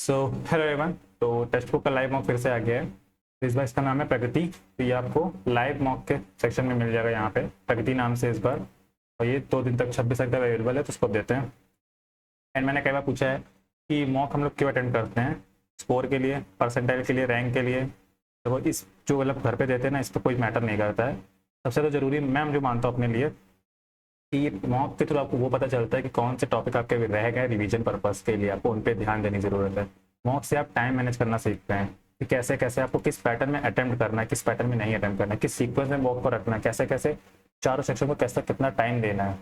So hello everyone. तो text book का live mock फिर से आ गया है। तो इस बार इसका नाम है प्रगति। तो ये आपको लाइव मॉक के सेक्शन में मिल जाएगा, यहाँ पे प्रगति नाम से इस बार। और ये 2 दिन तक 26 तक अवेलेबल है, तो उसको देते हैं। एंड मैंने कई बार पूछा है कि मॉक हम लोग क्यों अटेंड करते हैं, स्कोर के लिए, परसेंटाइल के लिए, रैंक के लिए। तो वो इस जो मतलब घर पे देते हैं ना, इस पर कोई मैटर नहीं करता है। सबसे तो ज़रूरी मैं जो मानता हूँ अपने लिए कि मॉक के थ्रू आपको वो पता चलता है कि कौन से टॉपिक आपके रह गए रिवीजन पर्पस के लिए, आपको उन पर ध्यान देने की ज़रूरत है। मॉक से आप टाइम मैनेज करना सीखते हैं कि कैसे कैसे आपको किस पैटर्न में अटेम्प्ट करना है, किस पैटर्न में नहीं अटेम्प्ट करना है, किस सीक्वेंस में मॉक को रखना है, कैसे कैसे चारों सेक्शन को कैसे कितना टाइम देना है,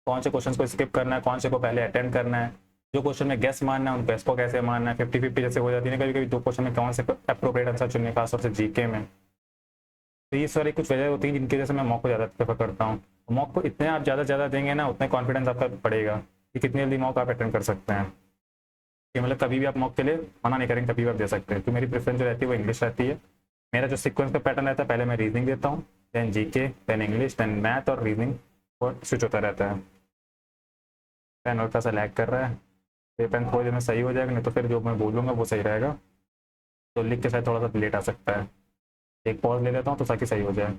कौन से क्वेश्चन को स्किप करना है, कौन से को पहले अटेम्प्ट करना है, जो क्वेश्चन में गेस मानना है उन गेस को कैसे मानना है। 50-50 जैसे हो जाती है कभी कभी, 2 क्वेश्चन में कौन से अप्रोप्रिएट आंसर चुनने, खासतौर से जीके में। तो ये सारी कुछ वजह होती है जिनकी वजह से मैं मॉक को ज़्यादा प्रेफर करता हूँ। मॉक को इतने आप ज़्यादा देंगे ना, उतने कॉन्फिडेंस आपका बढ़ेगा कि कितनी जल्दी मॉक आप अटेंड कर सकते हैं। कि मतलब कभी भी आप मॉक के लिए मना नहीं करेंगे, कभी भी आप दे सकते हैं। तो मेरी प्रेफरेंस जो रहती है वो इंग्लिश रहती है। मेरा जो सीक्वेंस का पैटर्न रहता है, पहले मैं रीजनिंग देता हूँ, then GK, then English, then math और रीजनिंग, और स्विच होता रहता है। पेन और सा लैग कर रहा है, ये पेन थोड़ी देर में सही हो जाएगा, नहीं तो फिर जो मैं बोलूँगा वो सही रहेगा। तो लिख के शायद थोड़ा सा लेट आ सकता है, एक पॉज ले लेता हूँ तो ताकि सही हो जाए।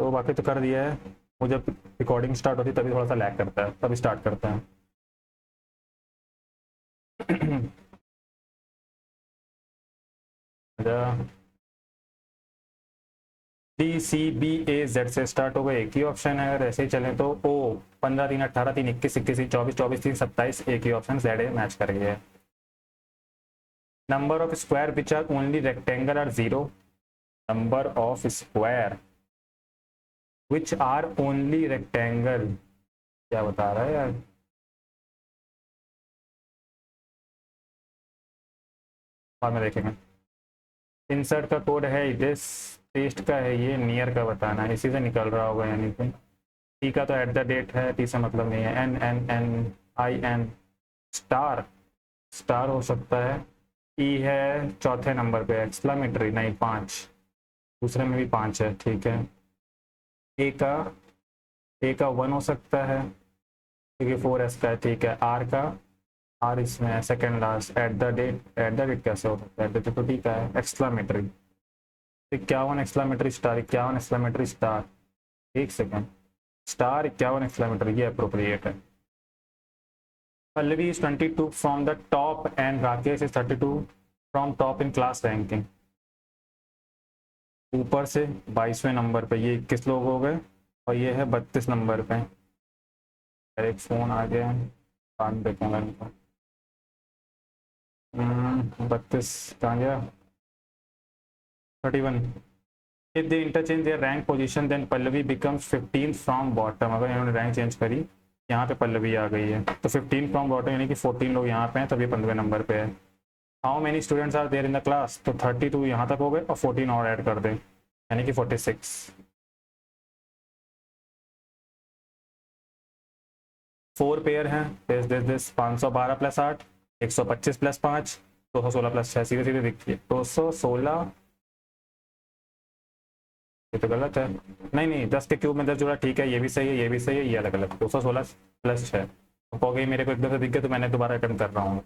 तो बाकी तो कर दिया है। वो जब रिकॉर्डिंग स्टार्ट होती है तभी थोड़ा सा लैग करता है, तभी स्टार्ट करते हैं। डी सी बी ए जेड से स्टार्ट हो गए, एक ही ऑप्शन है। अगर ऐसे ही चले तो ओ 15 3 18 3 21 21 3 24 24 3 27, एक ही ऑप्शन जेड ए मैच कर गया है। Number of square which are only rectangle are 0। Number of square which are only rectangle, क्या बता रहा है यार। बाद में देखेंगे। इंसर्ट का कोड है दिस, टेस्ट का है ये, नियर का बताना है, इसी से निकल रहा होगा यानी कि। टी का तो एट द डेट है, टी से मतलब नहीं है। N N N I N, star, star हो सकता है। ई है चौथे नंबर पे, एक्सक्लामेटरी नहीं 5, दूसरे में भी 5 है, ठीक है। ए का, ए का 1 हो सकता है क्योंकि 4S का है, ठीक है। आर का, आर इसमें है second last. At the date, at the date कैसे हो सकता है, एट द डेट तो टी का है। Exclamatory 51 exclamatory star, 51 exclamatory star, एक सेकेंड, स्टार 51 एक्सक्लामेटरी, ये अप्रोप्रिएट है। Pallavi is 22 from the top and Rakesh is 32 from top in class ranking. ऊपर से 22वें नंबर पे ये 21 लोग हो गए, और ये है 32 नंबर पे। एक फोन आ गया, बाद में देखूंगा इनको। 32 कहाँ गया, 31। If they interchange their rank position then Pallavi becomes 15 from bottom। अगर इन्होंने रैंक चेंज करी, यहाँ पे पल्लवी आ गई है, तो 15 फ्रॉम बॉटम यानी कि 14 लोग यहाँ पे हैं, तब ये 15वें नंबर पे है। How many students are there in the class, तो 32 यहाँ तक हो गए और 14 और ऐड कर दें यानी कि 46। 4 पेयर हैं, दिस 512 प्लस 8, 125 प्लस 5, 216 प्लस 6, सीधे सीधे दिखती है 216। ये तो गलत है, नहीं नहीं 10 के क्यूब में 10 जोड़ा, ठीक है, ये भी सही है, ये भी सही है, ये अलग अलग। 216 प्लस 6 हो गई, मेरे को एकदम से दिख गया तो मैंने दोबारा अटेम्प्ट कर रहा हूँ।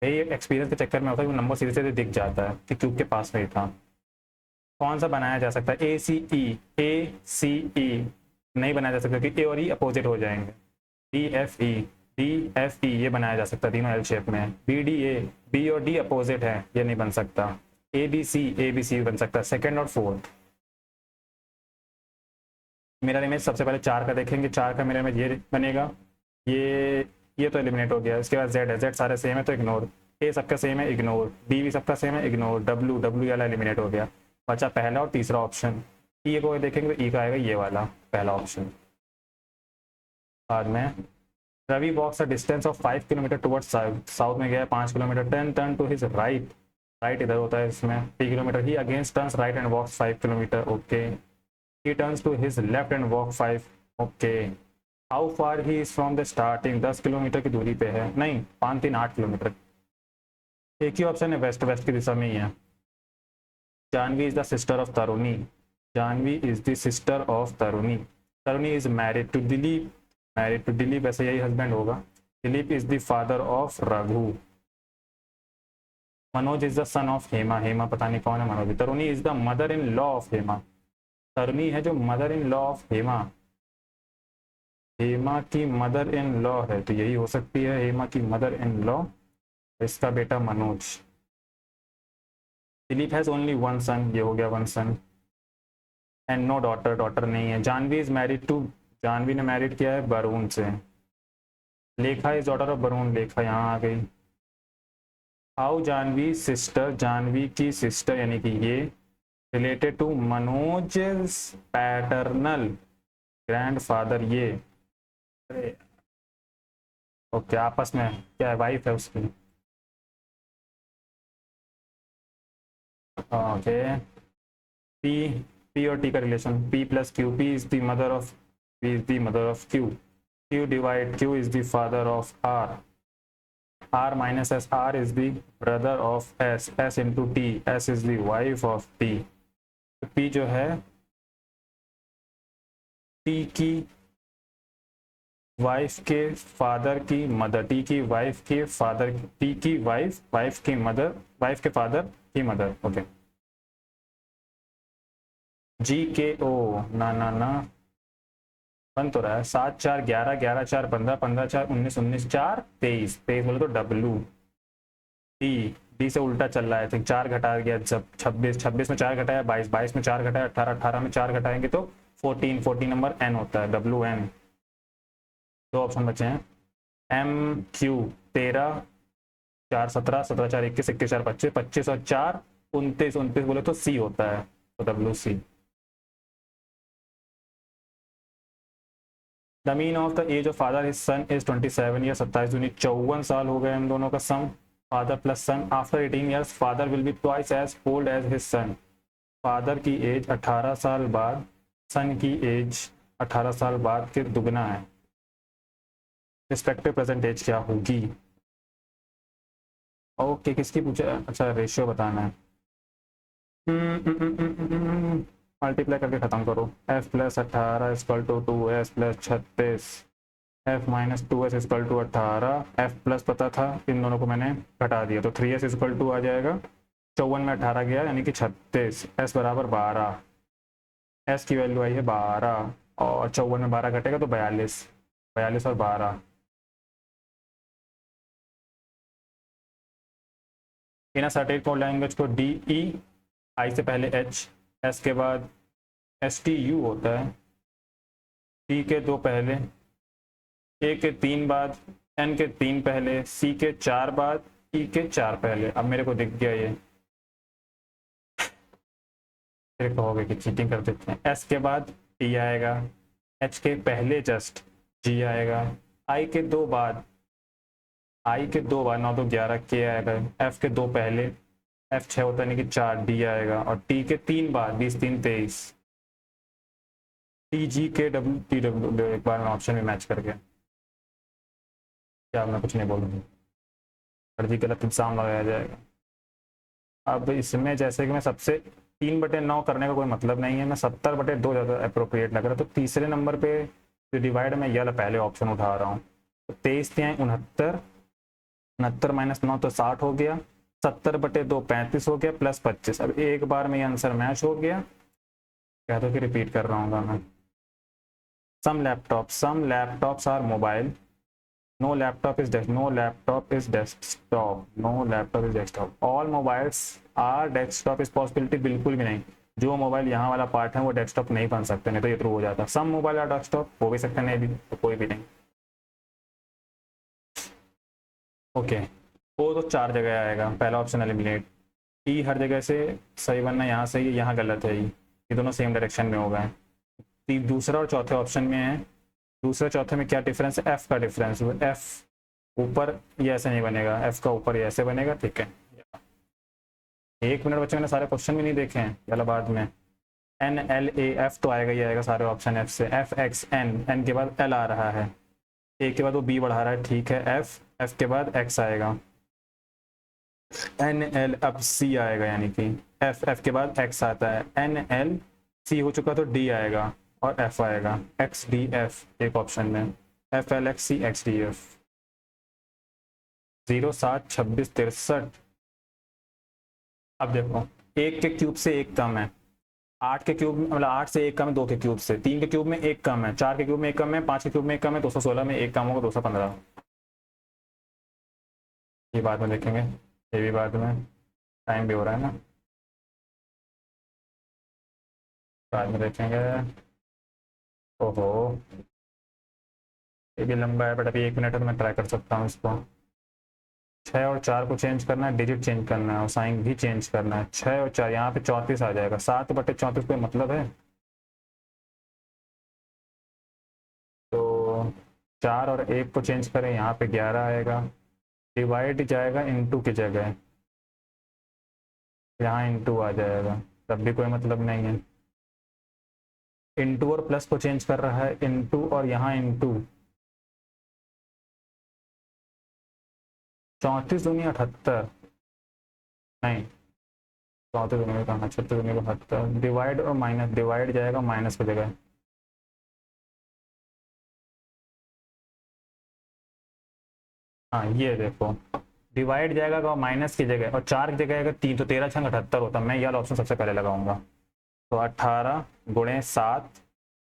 यही एक्सपीरियंस के चक्कर में होता है कि नंबर सीधे सीधे दिख जाता है कि क्यूब के पास में ही था। कौन सा बनाया जा सकता है, ए सी ई, ए सी ई नहीं बनाया जा सकता क्योंकि ए और ई अपोजिट हो जाएंगे। D F E, D F E ये बनाया जा सकता है, तीनों एल शेप में है। बी डी ए, बी और डी अपोजिट है, ये नहीं बन सकता। ए बी सी बन सकता है, सेकेंड और फोर्थ। मिरर इमेज सबसे पहले 4 का देखेंगे, 4 का मिरर इमेज ये बनेगा, ये तो एलिमिनेट हो गया। इसके बाद जेड है, जेड सारे सेम है तो इग्नोर। ए सबका सेम है, इग्नोर। डी भी सबका सेम है, इग्नोर। डब्ल्यू, डब्ल्यू वाला एलिमिनेट हो गया, बचा पहला और तीसरा ऑप्शन। ई को देखेंगे तो ई का आएगा ये वाला पहला ऑप्शन। बाद में Ravi walks a distance of 5 kilometre towards south, south में गया 5 kilometre. 10 turn to his right, right इधर होता है इसमें 3 kilometre. He against turns right and walks 5 kilometre, okay. He turns to his left and walk 5, okay. How far he is from the starting, 10 kilometre की दूरी पे है, नहीं 5 3 8 kilometre. एक ही ऑप्शन है, वेस्ट, वेस्ट की दिशा में ही है। Janvi is the sister of Taruni, Janvi is the sister of Taruni. Taruni is married to Dilip, married to Dilip, वैसे यही हस्बैंड होगा। Dilip is the father of Raghu. Manoj is the son of Hema, Hema पता नहीं कौन है Manoj. Taruni is the mother in law of Hema, Taruni है जो mother in law of Hema, Hema की मदर इन लॉ है, तो यही हो सकती है हेमा की मदर इन लॉ, इसका बेटा Manoj. Dilip has only one son, ये हो गया one son, and no daughter, daughter नहीं है। Janvi is married to, Janvi ने मैरिड किया है वरुण से। लेखा इज डॉटर ऑफ वरुण, लेखा यहाँ आ गई। हाउ जानवी सिस्टर, जानवी की सिस्टर यानी कि ये related to Manoj paternal grandfather, ये ओके आपस में क्या है, वाइफ है उसकी। ओके पी, पी और टी का relation, P plus Q, P is the mother of, P is the mother of Q, Q divide Q is the father of R, R minus S, R is the brother of S, S into T, S is the wife of T। P जो है T की wife के father की mother, T की wife के father, T की wife, wife की mother, wife के फादर की मदर। ओके G के O, ना ना ना बन तो रहा है, 7 4 11, 11 4 15, 15 4 19, 19 4 23, 23 बोले तो W। डी, डी से उल्टा चल रहा है, तो 4 घटा गया, जब 26, 26 में 4 घटाया 22, 22 में 4 घटाया 18, 18 में 4 घटाएंगे तो 14, 14 नंबर एन होता है, डब्ल्यू एन। दो ऑप्शन बचे हैं, एम क्यू 13, 4 17, 17 4 21, 21 4 25, 25 और 4 29, 29 बोले तो सी होता है, तो W C. The mean of the age of father his son is 27 year, 27 दूनी 54 साल हो गए इन दोनों का sum. Father plus son after 18 years father will be twice age old age his son, father की एज 18 साल बाद, सन की एज 18 साल बाद के दुगना है। रिस्पेक्टिव प्रेजेंट एज क्या होगी? ओके किसकी पूछा, अच्छा रेशियो बताना है। मल्टीप्लाई करके खत्म करो, f plus 18 equal to 2s plus 36, f minus 2s equal to 18, f plus पता था, इन दोनों को मैंने घटा दिया तो 3s इक्वल टू आ जाएगा, 54 में 18 गया यानी कि 36, s बराबर 12, s की वैल्यू आई है 12 और 54 में 12 घटेगा तो 42, 42 और 12। इन सर्टेन कोड लैंग्वेज को डी ई, आई से पहले एच, एस के बाद एस टी यू होता है, टी के 2 पहले, ए के 3 बाद, एन के 3 पहले, सी के 4 बाद, ई के 4 पहले। अब मेरे को दिख गया ये, फिर कहोगे कि चीटिंग कर देते हैं। एस के बाद टी आएगा, एच के पहले जस्ट जी आएगा, आई के 2 बाद, आई के 2 बाद 9 तो 11 के आएगा, एफ के 2 पहले, एफ 6 होता है यानी कि 4 डी आएगा, और टी के 3 बाद 20 3 23, टी जी के डब्ल्यू टी डब्ल्यू। एक बार मैं ऑप्शन में मैच करके, क्या मैं कुछ नहीं बोलूँगी, फर्जी गलत एग्जाम लगाया जाएगा। अब इसमें जैसे कि मैं सबसे 3/9 करने का कोई मतलब नहीं है, मैं 70/2 ज़्यादा अप्रोप्रिएट लग रहा है, तो तीसरे नंबर पे जो डिवाइड में यह पहले ऑप्शन उठा रहा हूँ, तो 23 3 69, 69 माइनस 9 तो 60 हो गया, 70/2 35 हो गया, प्लस 25। अब एक बार में ये आंसर मैच हो गया, कह दो कि रिपीट कर रहा हूँ मैं। some laptops are mobile, no laptop is desktop, all mobiles are desktop is possibility, बिल्कुल भी नहीं, जो मोबाइल यहाँ वाला पार्ट है वो डेस्कटॉप नहीं बन सकते, नहीं तो ये ट्रू हो जाता। सम मोबाइल आर डेस्कटॉप हो भी सकते, नहीं भी तो कोई भी नहीं। ओके वो तो 4 जगह आएगा, पहला ऑप्शन एलिमिनेट, ई हर जगह से सही बनना, यहाँ सही है यहाँ गलत है, ये दोनों सेम डायरेक्शन में होगा। दूसरा और चौथे ऑप्शन में है, दूसरे चौथे में क्या डिफरेंस है, एफ का डिफरेंस, एफ ऊपर ये ऐसे नहीं बनेगा, एफ का ऊपर ये ऐसे बनेगा, ठीक है। 1 मिनट बच्चे, मैंने सारे क्वेश्चन भी नहीं देखे हैं, चलो बाद में। एन एल ए एफ तो आएगा ही आएगा सारे ऑप्शन एफ से, एफ एक्स एन, एन के बाद एल आ रहा है, ए के बाद वो बी बढ़ा रहा है, ठीक है, एफ, एफ के बाद एक्स आएगा, एन एल अब सी आएगा, यानी कि एफ, एफ के बाद एक्स आता है, एन एल सी हो चुका तो डी आएगा और एफ आएगा, एक्स डी एफ एक ऑप्शन में, एफ एल एक्स सी एक्स डी एफ। 0 7 26 63 अब देखो, एक के क्यूब से एक कम है, आठ के क्यूब मतलब आठ से एक कम है, दो के क्यूब से, तीन के क्यूब में एक कम है, चार के क्यूब में एक कम है, पांच के क्यूब में एक कम है, 216 में एक कम होगा, 215। ये बाद में देखेंगे, ये भी बाद में, टाइम भी हो रहा है ना, बाद में देखेंगे। ओहो, ये भी लंबा है, बट अभी 1 मिनट है तो मैं ट्राई कर सकता हूँ इसको। 6 और 4 को चेंज करना है, डिजिट चेंज करना है और साइन भी चेंज करना है। 6 और 4 यहाँ पे 34 आ जाएगा, 7/34 कोई मतलब है? तो 4 और 1 को चेंज करें, यहाँ पे 11 आएगा, डिवाइड जाएगा इंटू की जगह, यहाँ इंटू आ जाएगा, तब भी कोई मतलब नहीं है। इंटू और प्लस को चेंज कर रहा है, इंटू और यहाँ इंटू, 34×78, नहीं 34 कहाँ, 36×78, डिवाइड और माइनस, डिवाइड जाएगा माइनस की जगह। हाँ ये देखो, डिवाइड जाएगा माइनस की जगह और 4 की जगह आएगा 3, तो 13×78 होता। मैं यह ऑप्शन सबसे पहले लगाऊंगा। तो 18×7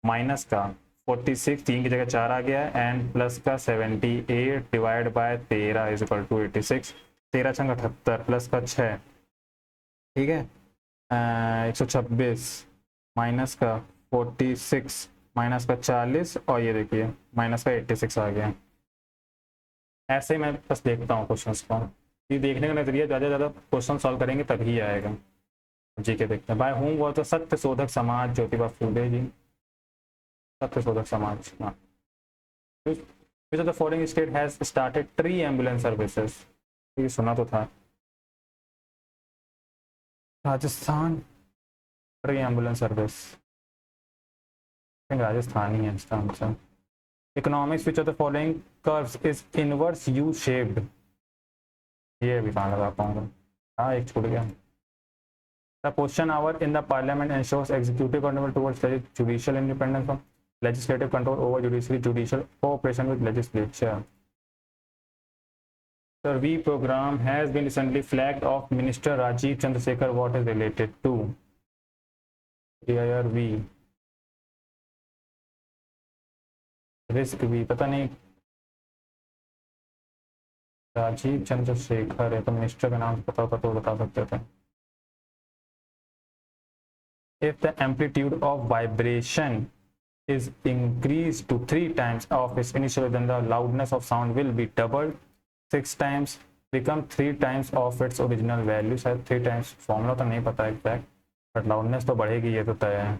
माइनस का 46, 3 की जगह 4 आ गया, एंड प्लस का 78 divide by 13 is equal to 86। 13×78 plus का 6, ठीक है, 126 माइनस का 46 माइनस का 40, और ये देखिए माइनस का 86 आ गया। ऐसे ही मैं बस देखता हूँ क्वेश्चंस को, ये देखने का नजरिया, ज़्यादा से ज़्यादा क्वेश्चन सॉल्व करेंगे तभी आएगा। जी के देखते हैं, बाय होम वो तो सत्य शोधक समाज, ज्योतिबा फूले जी, सत्य शोधक समाज। हाँ, which of the following state has started tree ambulance services? ये सुना तो था, Rajasthan, tree ambulance service, Rajasthan ही है इसका answer. Economics, which of the following curves is inverse U shaped? ये भी कहाँ लगा पाऊंगा, हाँ एक छूट गया। The question hour in the parliament ensures executive control towards judicial independence from legislative control over judiciary, judicial cooperation with legislature. The V program has been recently flagged of Minister Rajiv Chandrasekhar. What is related to? AIRV. Risk V, पता नहीं, राजीव चंद्रशेखर है तो minister का नाम पता होता तो बता सकते थे। If the amplitude of vibration is increased to 3 times of its initial, then the loudness of sound will be doubled, 6 times, become 3 times of its original value। शायद 3 times, फॉर्मूला तो नहीं पता एग्जैक्ट, बट लाउडनेस तो बढ़ेगी, ये तो तय है।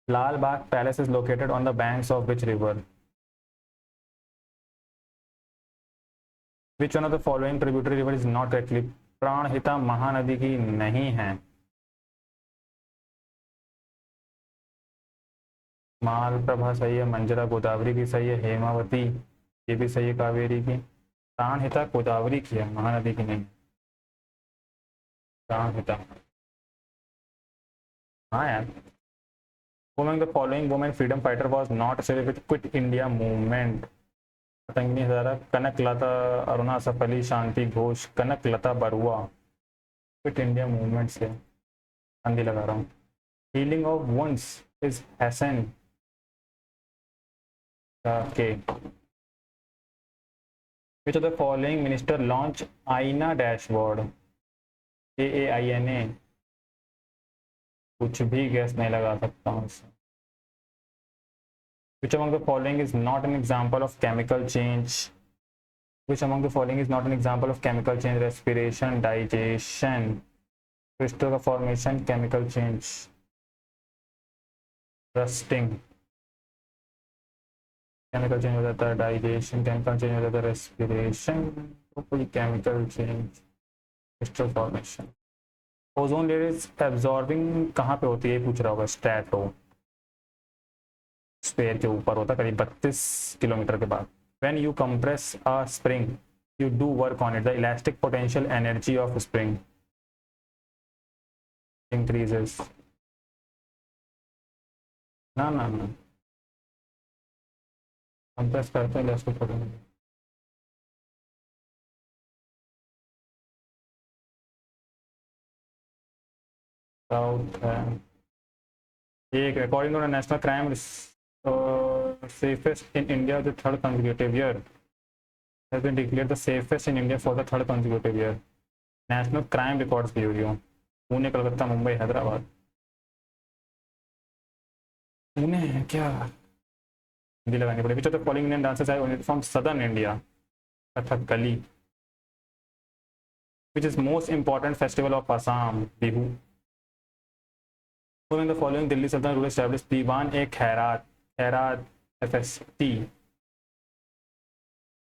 Lal Bagh palace is located on the banks of which river? Which one of the following tributary river is not directly? Pranhita Mahanadi की नहीं है। मालप्रभा सही है, मंजरा गोदावरी की सही है, हेमावती ये भी सही है, कावेरी की। प्राणहिता गोदावरी की है, महानदी की नहीं। प्राणहिता, हाँ यार। Among the following women freedom fighter was not associated with Quit India movement? Patangini Hazra, Kanak Lata, Aruna Asaf Ali, Shanti Ghosh, Kanak Lata Barua. Quit India movement से अंधी लगा रहा हूँ। हीलिंग ऑफ वुंड्स इज हैसन के। Which of the following minister launch Aaina dashboard? AAINA, कुछ भी गैस नहीं लगा सकता हूँ इससे। Which among the following is not an example of chemical change? Which among the following is not an example of chemical change? Respiration, digestion, crystal formation, chemical change, rusting। Chemical change हो जाता है, digestion, chemical change हो जाता है, respiration, तो कोई chemical change, crystal formation. Ozone layer absorbing कहाँ पे होती है, पूछ रहा होगा। स्ट्रेटो स्फीयर के ऊपर होता है, करीब 32 किलोमीटर के बाद। When you compress a spring you do work on it, the elastic potential energy of spring increases। ना ना ना, कंप्रेस करते हैं इलास्टिक पोटेंशियल। साउथ है। एक according to the national crime safest in India the third consecutive year has been declared the safest in India for the third consecutive year. National crime records की हुई हो, पुणे, कलकत्ता, मुंबई, हैदराबाद। पुणे है क्या? हिंदी लगानी पड़ेगी। Which of the following Indian dances are originated from southern India? Kathakali. Which is most important festival of Assam? Bihu. In the following Delhi सल्तनत rule establish दीवान ए खैरात? खैरात FST।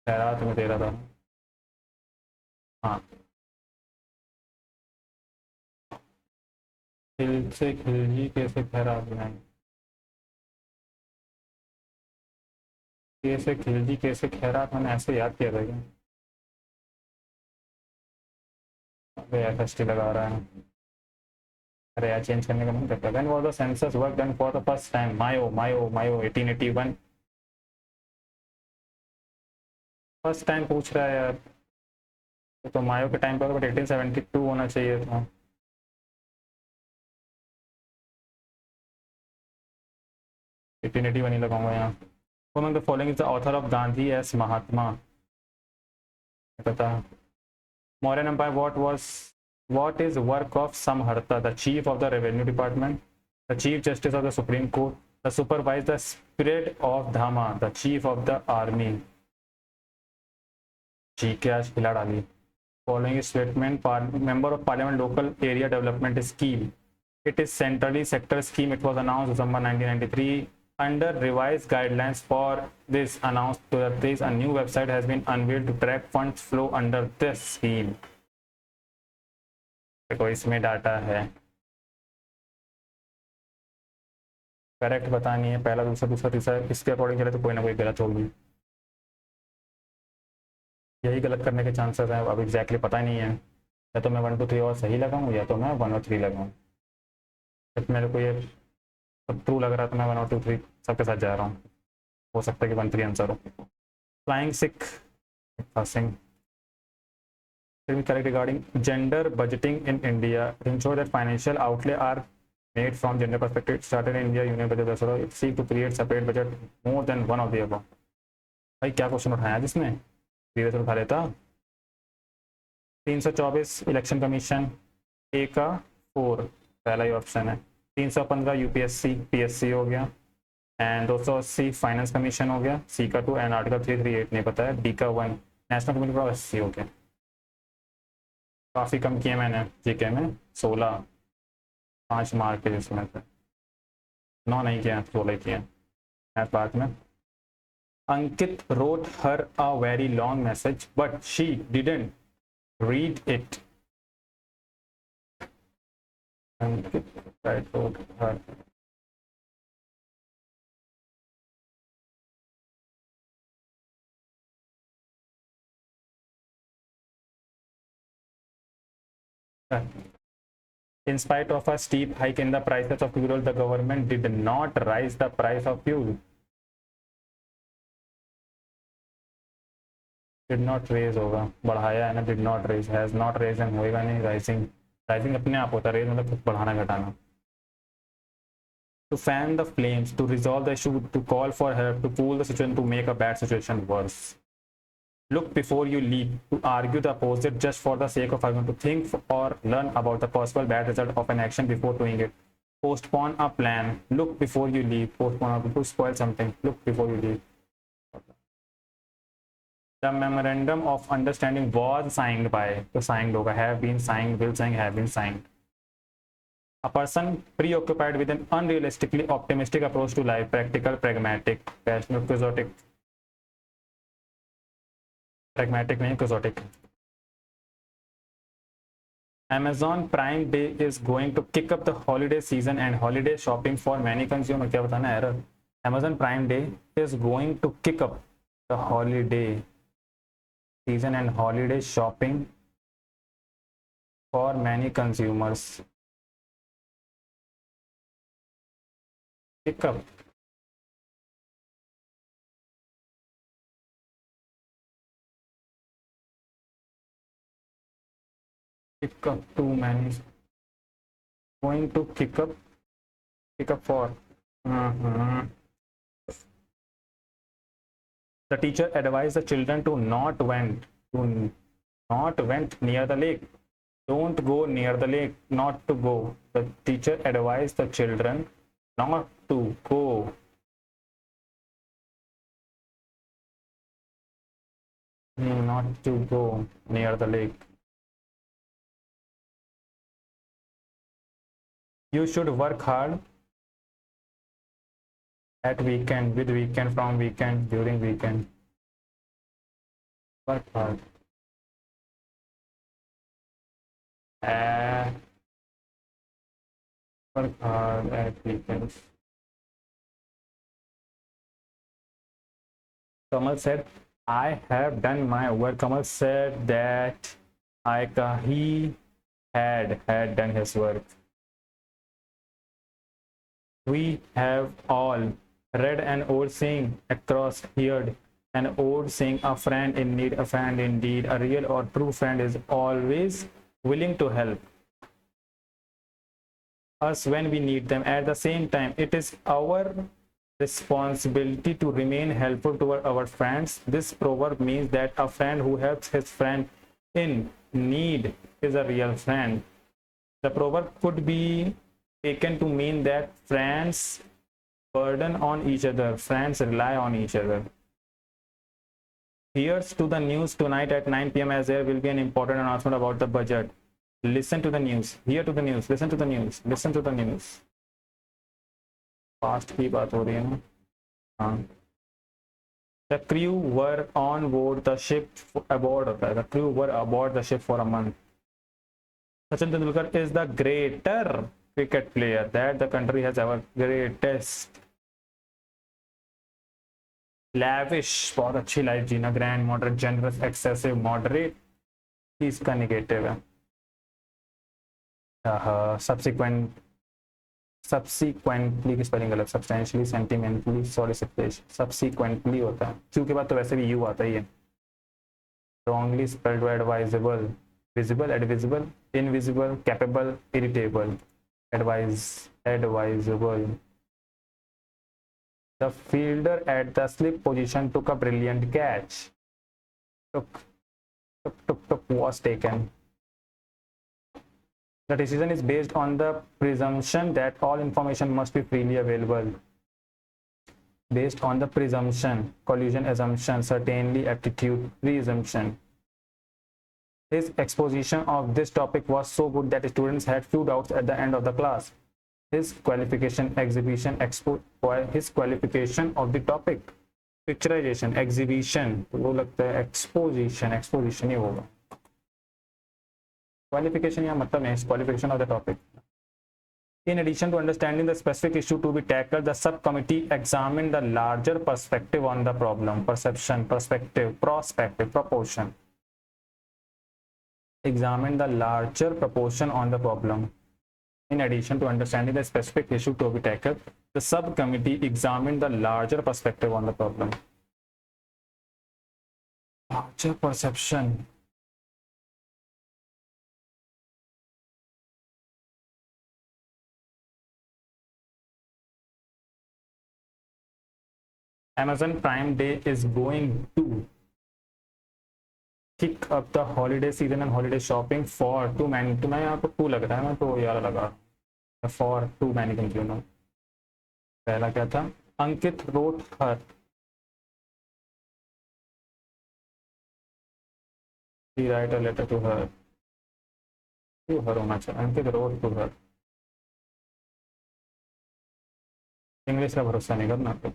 खैरात में दे रहा था। हाँ। खिल से खिलजी कैसे खैरात बनाएंगे? कैसे खिलजी कैसे खैरात, मैंने ऐसे याद किया था क्या? अबे FST लगा रहा है। अरे यार चेंज करने का मन करता है। When was the census work done for the first time? Mayo Mayo Mayo 1881। First time पूछ रहा है यार, तो मायो के टाइम पर, बट 1872 होना चाहिए था। एटीन एटी वन ही लगाऊंगा यहाँ। The following is the author of Gandhi as Mahatma? पता। Mauryan empire what is work of Samharta, the chief of the revenue department, the chief justice of the supreme court, the supervise the spirit of Dhamma, the chief of the army? ठीक है, आज खिला डाली। Following statement, member of parliament local area development scheme, it is centrally sector scheme. It was announced December 1993 under revised guidelines for this. Announced to this, a new website has been unveiled to track funds flow under this scheme. देखो इसमें data है, correct बतानी है। पहला दूसरा दूसरा तीसरा इसके अकॉर्डिंग चले तो कोई ना कोई गलत होगी। यही गलत करने के चांसेस हैं। अब एग्जैक्टली पता ही नहीं है, या तो मैं 1 2 3 और सही लगाऊं, या तो मैं 1 और 3 लगाऊं। जब मेरे को ये सब ट्रू लग रहा है तो मैं 1 और 2 3 सबके साथ जा रहा हूँ। हो सकता है कि 1 3 आंसर हो। Flying Sikh passing correct regarding gender budgeting in India. Ensure that financial outlay are made from gender perspective. It started in India Union Budget 10 it seek to create separate budget more than one of the above. भाई क्या question उठाया जिसने, धीरे से उठा लेता। 324 election commission, ए का 4 पहला ही ऑप्शन है। 315 यूपीएससी पीएससी हो गया, एंड 280 फाइनेंस कमीशन हो गया, सी का 2, एंड आर्टिकल 338 नहीं पता है, डी का 1 नेशनल कम्युनिटी पॉलिसी हो गया। काफ़ी कम किए मैंने जीके में, 16 5 मार्क के जिसमें से 9 नहीं किया, 16 किए बात में। अंकित wrote her a very long message but she didn't read it. Ankit wrote her in spite of a steep hike in the prices of fuel, the government did not rise the price of fuel. Did not raise होगा, बढ़ाया है ना, did not raise, has not raised and होएगा नहीं, rising rising अपने आप होता है, raise मतलब कुछ बढ़ाना घटाना। To fan the flames, to resolve the issue, to call for help, to cool the situation, to make a bad situation worse. Look before you leap, to argue the opposite just for the sake of argument, to think or learn about the possible bad result of an action before doing it. Postpone a plan. Look before you leap. Postpone, to spoil something. Look before you leap. The memorandum of understanding was signed by, तो signed होगा, have been signed, will sign, have been signed. A person preoccupied with an unrealistically optimistic approach to life, practical, pragmatic, passionate, quixotic. Pragmatic नहीं, quixotic. Amazon Prime Day is going to kick up the holiday season and holiday shopping for many consumers. क्या बताना है error? Amazon Prime Day is going to kick up the holiday season and holiday shopping for many consumers. Kick up. Kick up too many. Going to kick up for. The teacher advised the children to not went near the lake. Don't go near the lake. Not to go. The teacher advised the children not to go. Not to go near the lake. You should work hard at weekend, with weekend, from weekend, during weekend. Work hard. Work hard at weekends. Kamal said, I have done my work. Kamal said that he had done his work. We have all read an old saying across here. An old saying, a friend in need, a friend indeed. A real or true friend is always willing to help us when we need them. At the same time, it is our responsibility to remain helpful to our friends. This proverb means that a friend who helps his friend in need is a real friend. The proverb could be taken to mean that friends burden on each other, friends rely on each other. Here's to the news tonight at 9 p.m. as there will be an important announcement about the budget. Listen to the news. Hear to the news. Listen to the news. Listen to the news. Fast की बात हो रही है ना. हाँ. The crew were on board the ship aboard होता है. The crew were aboard the ship for a month. Sachin Tendulkar is the greater cricket player that the country has ever. Greatest. Lavish, बहुत अच्छी life जीना. Grand, moderate, generous, excessive, moderate. इसका negative है. Subsequently की spelling गलत. Substantially, sentimentally, solicitation. Subsequently होता है. Q के बाद तो वैसे भी U आता ही है. Wrongly spelled advisable. Visible, advisable, invisible, capable, irritable. Advisable. The fielder at the slip position took a brilliant catch. Took was taken. The decision is based on the presumption that all information must be freely available. Based on the presumption, collusion, assumption, certainly, aptitude, presumption. His exposition of this topic was so good that students had few doubts at the end of the class. His qualification, exhibition, his qualification of the topic, picturization, exhibition, वो लगता है exposition ही होगा. Qualification या मतलब है qualification of the topic. In addition to understanding the specific issue to be tackled, the subcommittee examined the larger perspective on the problem. Perception, perspective, proportion. Examined the larger proportion on the problem. In addition to understanding the specific issue to be tackled, the subcommittee examined the larger perspective on the problem. Larger perception. Amazon Prime Day is going to kick up the holiday season and holiday shopping for too many. तो मैं यहाँ पर to लग रहा है ना, तो यार लगा for too many consumer. पहला क्या था? अंकित wrote her. He write a letter to her. To her होना चाहिए. अंकित wrote to her. इंग्लिश का भरोसा नहीं करना तो.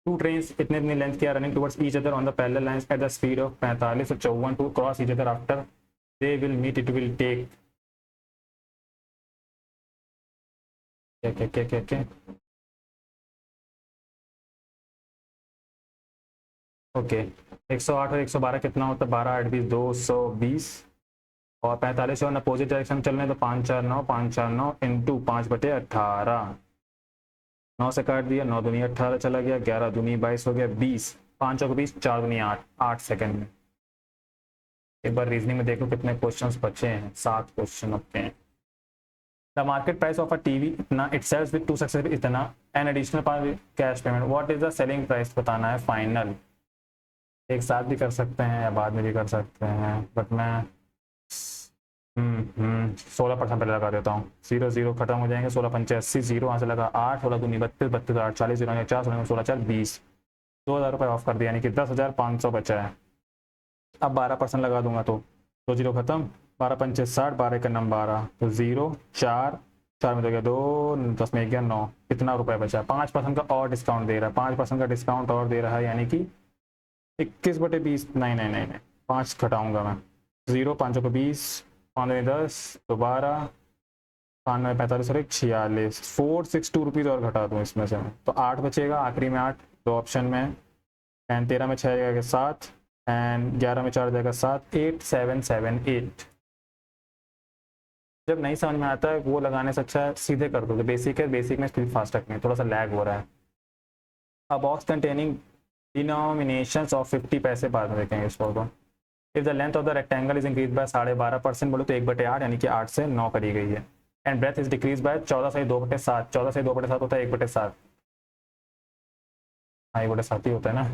Two trains इतनी लेंथ किया running towards each other on the parallel lines at the speed of 45 और 54 to cross each other after they will meet. It will take क्या ओके 108 और 112 कितना होता है? 12 8 20 220 और 45 और अपोजिट डायरेक्शन चल रहे हैं तो 549 इंटू 5/18 9 से काट दिया. 9 दूनी 18 चला गया. 11 दूनी 22 हो गया. 20 5 और 20 4 दूनी 8 सेकंड में. एक बार रीजनिंग में देखो कितने क्वेश्चंस बचे हैं. 7 क्वेश्चन होते हैं. The market price of a TV इतना, इट सेल्स विद 2 सक्सेस इतना, an additional cash payment, what is the selling price बताना है फाइनल। एक साथ भी कर सकते हैं या बाद में भी कर सकते हैं, बट मैं 16% पहले लगा देता हूँ। 0 0 खत्म हो जाएंगे, 16 पंचे 80, 0 यहाँ से लगा 8, 16 दूनी 32, 32 8 40, 0 4, 16 4 20, 2000 रुपये ऑफ कर दिया, यानी कि 10,500 बचा है। अब 12% लगा दूंगा तो 2 0 खत्म, 12 पंचे 60, 12 का नंबर 12, तो 0 4 4 में तो गया 2, 10 में गया 9, कितना रुपए बचा। 5% का और डिस्काउंट दे रहा है, 5% का डिस्काउंट और दे रहा है, यानी कि 21/20, नहीं नहीं नहीं नहीं 5 घटाऊंगा मैं, 0 5 को 20, 5 में 10, तो 12, 5 में 45 और 1 46, 462 रुपीज़ और घटा दूँ इसमें से, तो 8 बचेगा, आखिरी में 8 दो ऑप्शन में, एंड 13 में 6 जाएगा 7, एंड 11 में 4 जाएगा 7, 8778। जब नहीं समझ में आता है वो लगाने से अच्छा है सीधे कर दो, तो बेसिक है, बेसिक में स्पीड फास्ट रखनी है, थोड़ा सा लैग हो रहा है। अ बॉक्स कंटेनिंग डिनोमिनेशंस ऑफ 50 पैसे, बाद में देखेंगे इसको। तो if the length of the rectangle is increase by 12.5% बोलो तो 1/8, यानी कि 8 से 9 करी गई है, and breath is decrease by 14 से 2/7, 14 से 2/7 होता है 1/7, हाँ 1/7 ही होता है ना,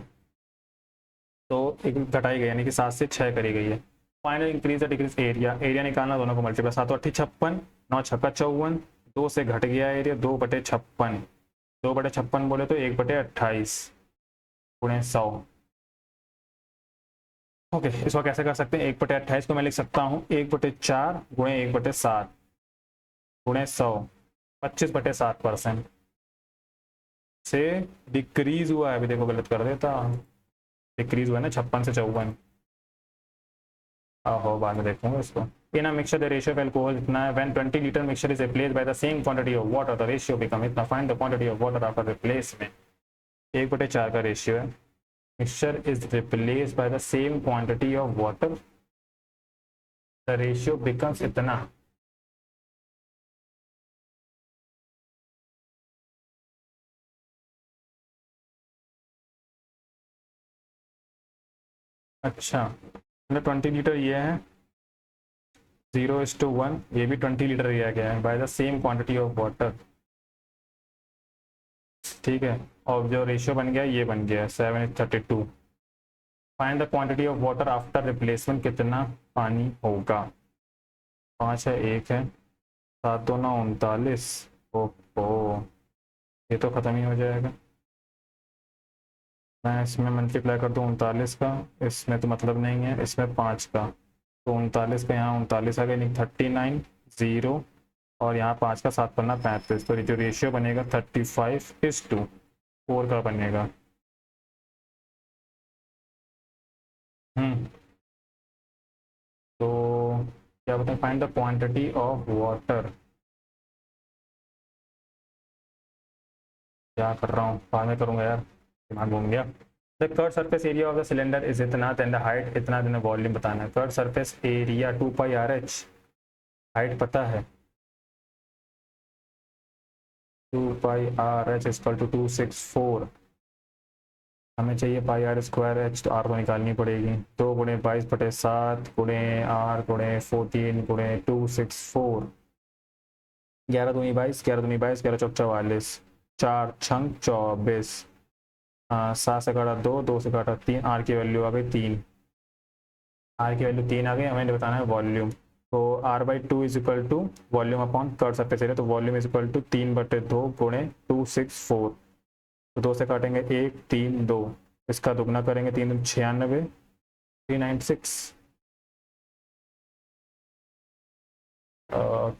तो एक घटाई गई, यानी कि 7 से 6 करी गई है। फाइनल इंक्रीज या डिक्रीज एरिया, एरिया निकालना, दोनों को मल्टीप्लाई, 7 8 56, 9 6 54, 2 से घट गया एरिया 2/56, 2/56 बोले तो 1/28 गुणे 100। ओके, इसको कैसे कर सकते हैं, 1/28 को मैं लिख सकता हूँ 1/4 गुणे 1/7 गुणे 100, 25/7% से डिक्रीज हुआ है, अभी देखो गलत कर देता, डिक्रीज हुआ है ना 56 से 54, आहो बाद में देखूंगा इसको। In a mixture the ratio of alcohol इतना है, when 20 litre mixture is replaced by the same quantity of water the ratio become इतना, find the quantity of water after replacement. 1/4 का रेशियो है, mixture is replaced by the same quantity of water the ratio becomes इतना, अच्छा 20 litre ये है, 0:1, ये भी 20 litre दिया गया है bye the same quantity of water, ठीक है, और जो रेशियो बन गया ये बन गया 7:32। Find the quantity of water after replacement, कितना पानी होगा, 5 है 1 है, 7 2 9 39, ओहो ये तो ख़त्म ही हो जाएगा, मैं इसमें मल्टीप्लाई कर दूँ 39 का, इसमें तो मतलब नहीं है, इसमें 5 का, तो 39 का यहाँ 39 आ गया, नहीं 39 0, और यहाँ 5 का 7 पन्ना 35, तो जो रेशियो बनेगा 35:4 का बनेगा। तो क्या बताएं, find the quantity of water, क्या कर रहा हूँ, बाद में करूँगा यार, दिमाग घूम गया। The curve surface area of the cylinder is इतना, देन द हाइट इतना, देन वॉल्यूम बताना है। Curve surface area 2πRh, height पता है 2πRh इक्वल टू 264, हमें चाहिए πr²h, तो r को निकालनी पड़ेगी, 2 गुणे 22/7 गुणे r गुणे 14 गुणे 264, 11 दूनी 22, 11 दूनी 22, 11 चौक 44, 4 छंग 24, 7 से काटा 2, 2 से काटा 3, आर की वैल्यू आ गई 3, आर की वैल्यू 3 आ गई, हमें बताना है वॉल्यूम, तो r/2 is equal to volume upon curve surface area, तो वॉल्यूम इज इक्वल टू 3/2 गुणे 264, तो 2 से काटेंगे 1 3 2, इसका दुगना करेंगे 3 3 96, 396,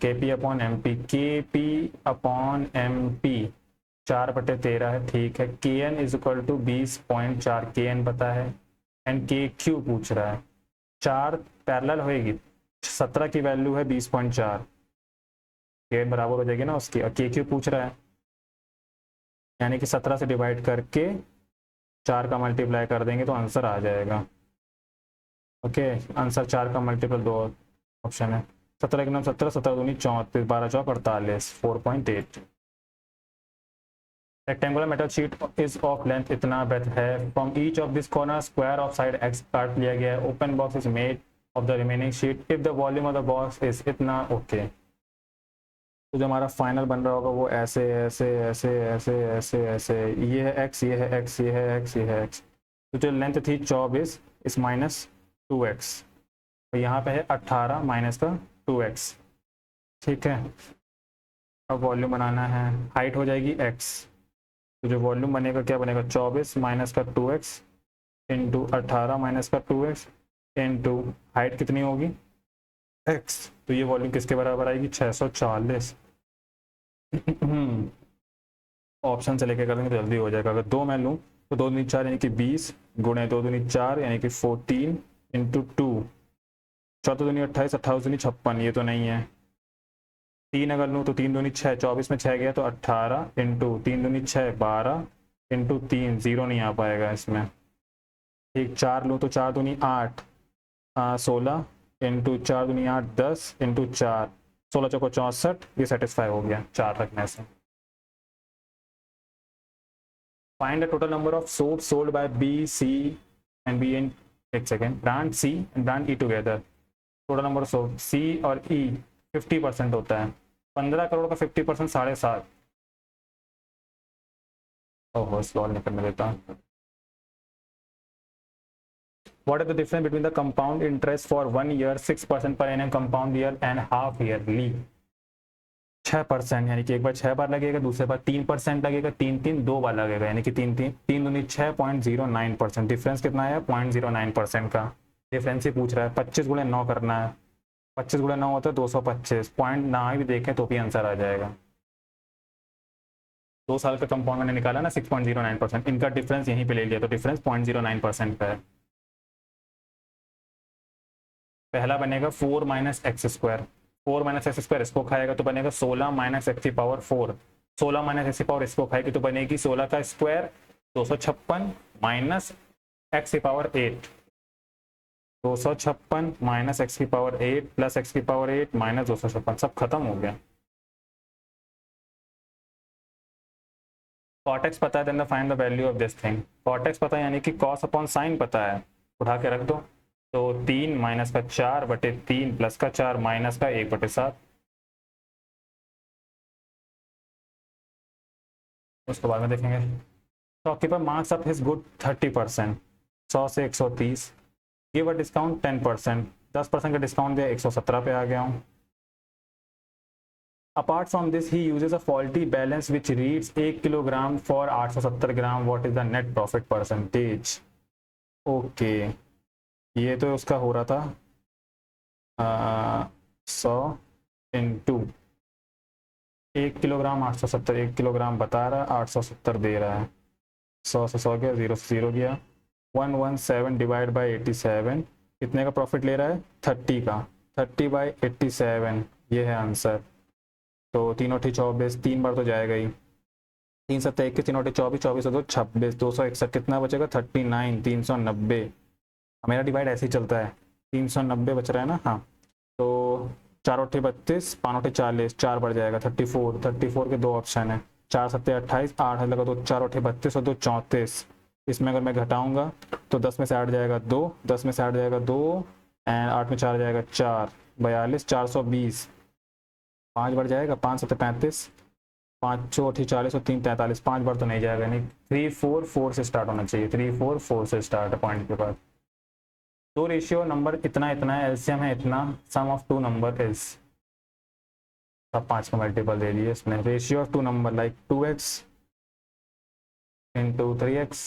KP upon MP, KP upon MP 4/13 है, ठीक है। KN is equal to 20.4, KN पता है, एंड KQ पूछ रहा है, 4 पैरेलल होएगी, 17 की वैल्यू है 20.4, KN बराबर हो जाएगी ना उसकी, और KQ पूछ रहा है, यानी कि 17 से डिवाइड करके 4 का मल्टीप्लाई कर देंगे तो आंसर आ जाएगा। ओके, आंसर 4 का मल्टीपल 2 ऑप्शन है, 17 के नाम 17, 17 दूनी 34, 12 चौक 48, 4.8। Rectangular metal sheet is of length इतना, ब्रेथ है, from each of this corner square of side x काट लिया गया है, open box is made of the remaining sheet if the volume of the box is इतना, okay. तो जो हमारा फाइनल बन रहा होगा वो ऐसे ऐसे ऐसे ऐसे ऐसे ऐसे, ये है एक्स, ये है एक्स, ये है एक्स, ये है एक्स। तो जो लेंथ थी 24 इस माइनस 2x, तो यहाँ पे है 18 माइनस का 2x। ठीक है, अब वॉल्यूम बनाना है, हाइट हो जाएगी x, तो जो वॉल्यूम बनेगा क्या बनेगा 24 माइनस का 2x इंटू 18 माइनस का 2x इंटू हाइट कितनी होगी x। तो ये वॉल्यूम किसके बराबर आएगी 640। ऑप्शन से लेके कर देंगे तो जल्दी हो जाएगा। अगर दो मैं लूँ तो 2 दूनी 4 यानी कि 20 गुणे 2 दूनी 4 यानी कि 14 इंटू 2, 14 दूनी 28, 28 दूनी 56, ये तो नहीं है। 3 अगर लूँ तो 3 दूनी 6, 24 में 6 गया तो 18 इंटू 3 दूनी 6 12 इंटू 3, 0 नहीं आ पाएगा इसमें। ठीक, 4 लूँ तो 4 दूनी 8 16 इंटू 4 दूनी 8 10 इंटू 4, 16 चौको 64, ये सेटिस्फाई हो गया 4 रखने से। Find the total number of soaps sold by B, C and B in एक second, brand C and brand E together। Total number of soap C और E 50% होता है, 15 करोड़ का 50% 7.5। ओहो, सॉल्व नहीं करने देता। What is the difference between the compound interest for 1 year 6% per annum compound year and half yearly? 6%, यानी कि एक बार 6 बार लगेगा, दूसरे बार 3% लगेगा, 2 बार लगेगा, यानी कि 3 दूनी 6 0.09%। डिफरेंस कितना है 0.09% का डिफरेंस ही पूछ रहा है। 25 गुणे 9 करना है, 25 गुणे 9 होता है 225, पॉइंट ना भी देखें तो भी आंसर आ जाएगा। 2 साल का कंपाउंड मैंने निकाला ना 6.09%, इनका डिफरेंस यहीं पे ले लिया तो डिफरेंस 0.09% का है। पहला बनेगा 4 minus x square, 4 minus x square इसको खाएगा तो बनेगा 16 माइनस एक्स की पावर 4, 16 माइनस एक्स की पावर इसको खाएगी तो बनेगी 16 का स्क्वायर 256 माइनस एक्स की पावर 8, 256 माइनस एक्स की पावर 8 प्लस एक्स की पावर 8 माइनस 256, सब खत्म हो गया। cot x पता है, then find the value of this thing. cot x पता है यानी कि cos अपॉन साइन पता है, उठा के रख दो। तो 3 माइनस का 4 बटे 3 प्लस का 4 माइनस का 1 बटे 7। उसके बाद में देखेंगे। Shopkeeper marks up his good 30%, 100 से 130, गिव अ डिस्काउंट 10%, 10% का डिस्काउंट दिया 117 पे आ गया हूँ। Apart from this he uses a faulty balance which reads 1 kilogram for 870 gram, what is the net profit percentage. Okay, ये तो उसका हो रहा था 100 इंटू 1 किलोग्राम 870, 1 किलोग्राम बता रहा है 870 दे रहा है, 100 से 100 गया, 0 से 0 गया, 117 डिवाइड बाई 87 कितने का प्रॉफिट ले रहा है 30 का, 30 बाई 87 ये है आंसर। तो 3 और 24, 3 बार तो जाएगा ही, 3 7 21, 3 और 24, 24 2 26, 261 कितना बचेगा 39, 390। मेरा डिवाइड ऐसे ही चलता है, 390 बच रहा है ना। हाँ, तो 4 और 32, 5 और 40, 4 बढ़ जाएगा 34, 34 के 2 ऑप्शन है, 4 7 28, 8 लगा तो 4 और 32 और 2 34। इसमें अगर मैं घटाऊंगा तो 10 में से 8 जाएगा 2, 10 में से 8 जाएगा 2 एंड 8 में 4 जाएगा 4, 42, 420, 5 बढ़ जाएगा, 5 7 35, 5 चौ 40 और 3 43, 5 बार तो नहीं जाएगा, नहीं 3 4 4 से स्टार्ट होना चाहिए, 3 4 4 से स्टार्ट है पॉइंट के बाद। दो रेशियो नंबर इतना इतना है, एलसीएम है इतना, sum of two number is, सब 5 का मल्टीपल दे दिए इसमें। Ratio of two number like 2x into 3x,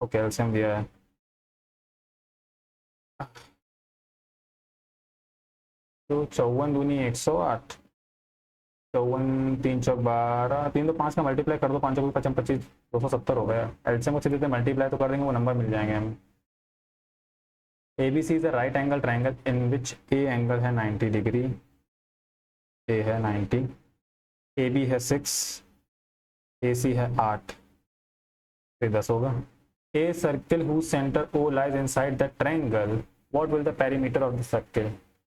okay LCM दिया है। तो 54 दूनी 108, 54 3 चौक 12, 3 तो 5 का मल्टीप्लाई कर दो, 5 चौक 55 25, 270 हो गया। एलसीएम को सीधे मल्टीप्लाई तो कर देंगे, वो नंबर मिल जाएंगे हमें। ABC is a right angle triangle in which A angle है 90 डिग्री, ए है 90, AB है 6, AC है 8, फिर 10 होगा। A circle whose center O lies inside the triangle, what will the perimeter of the circle?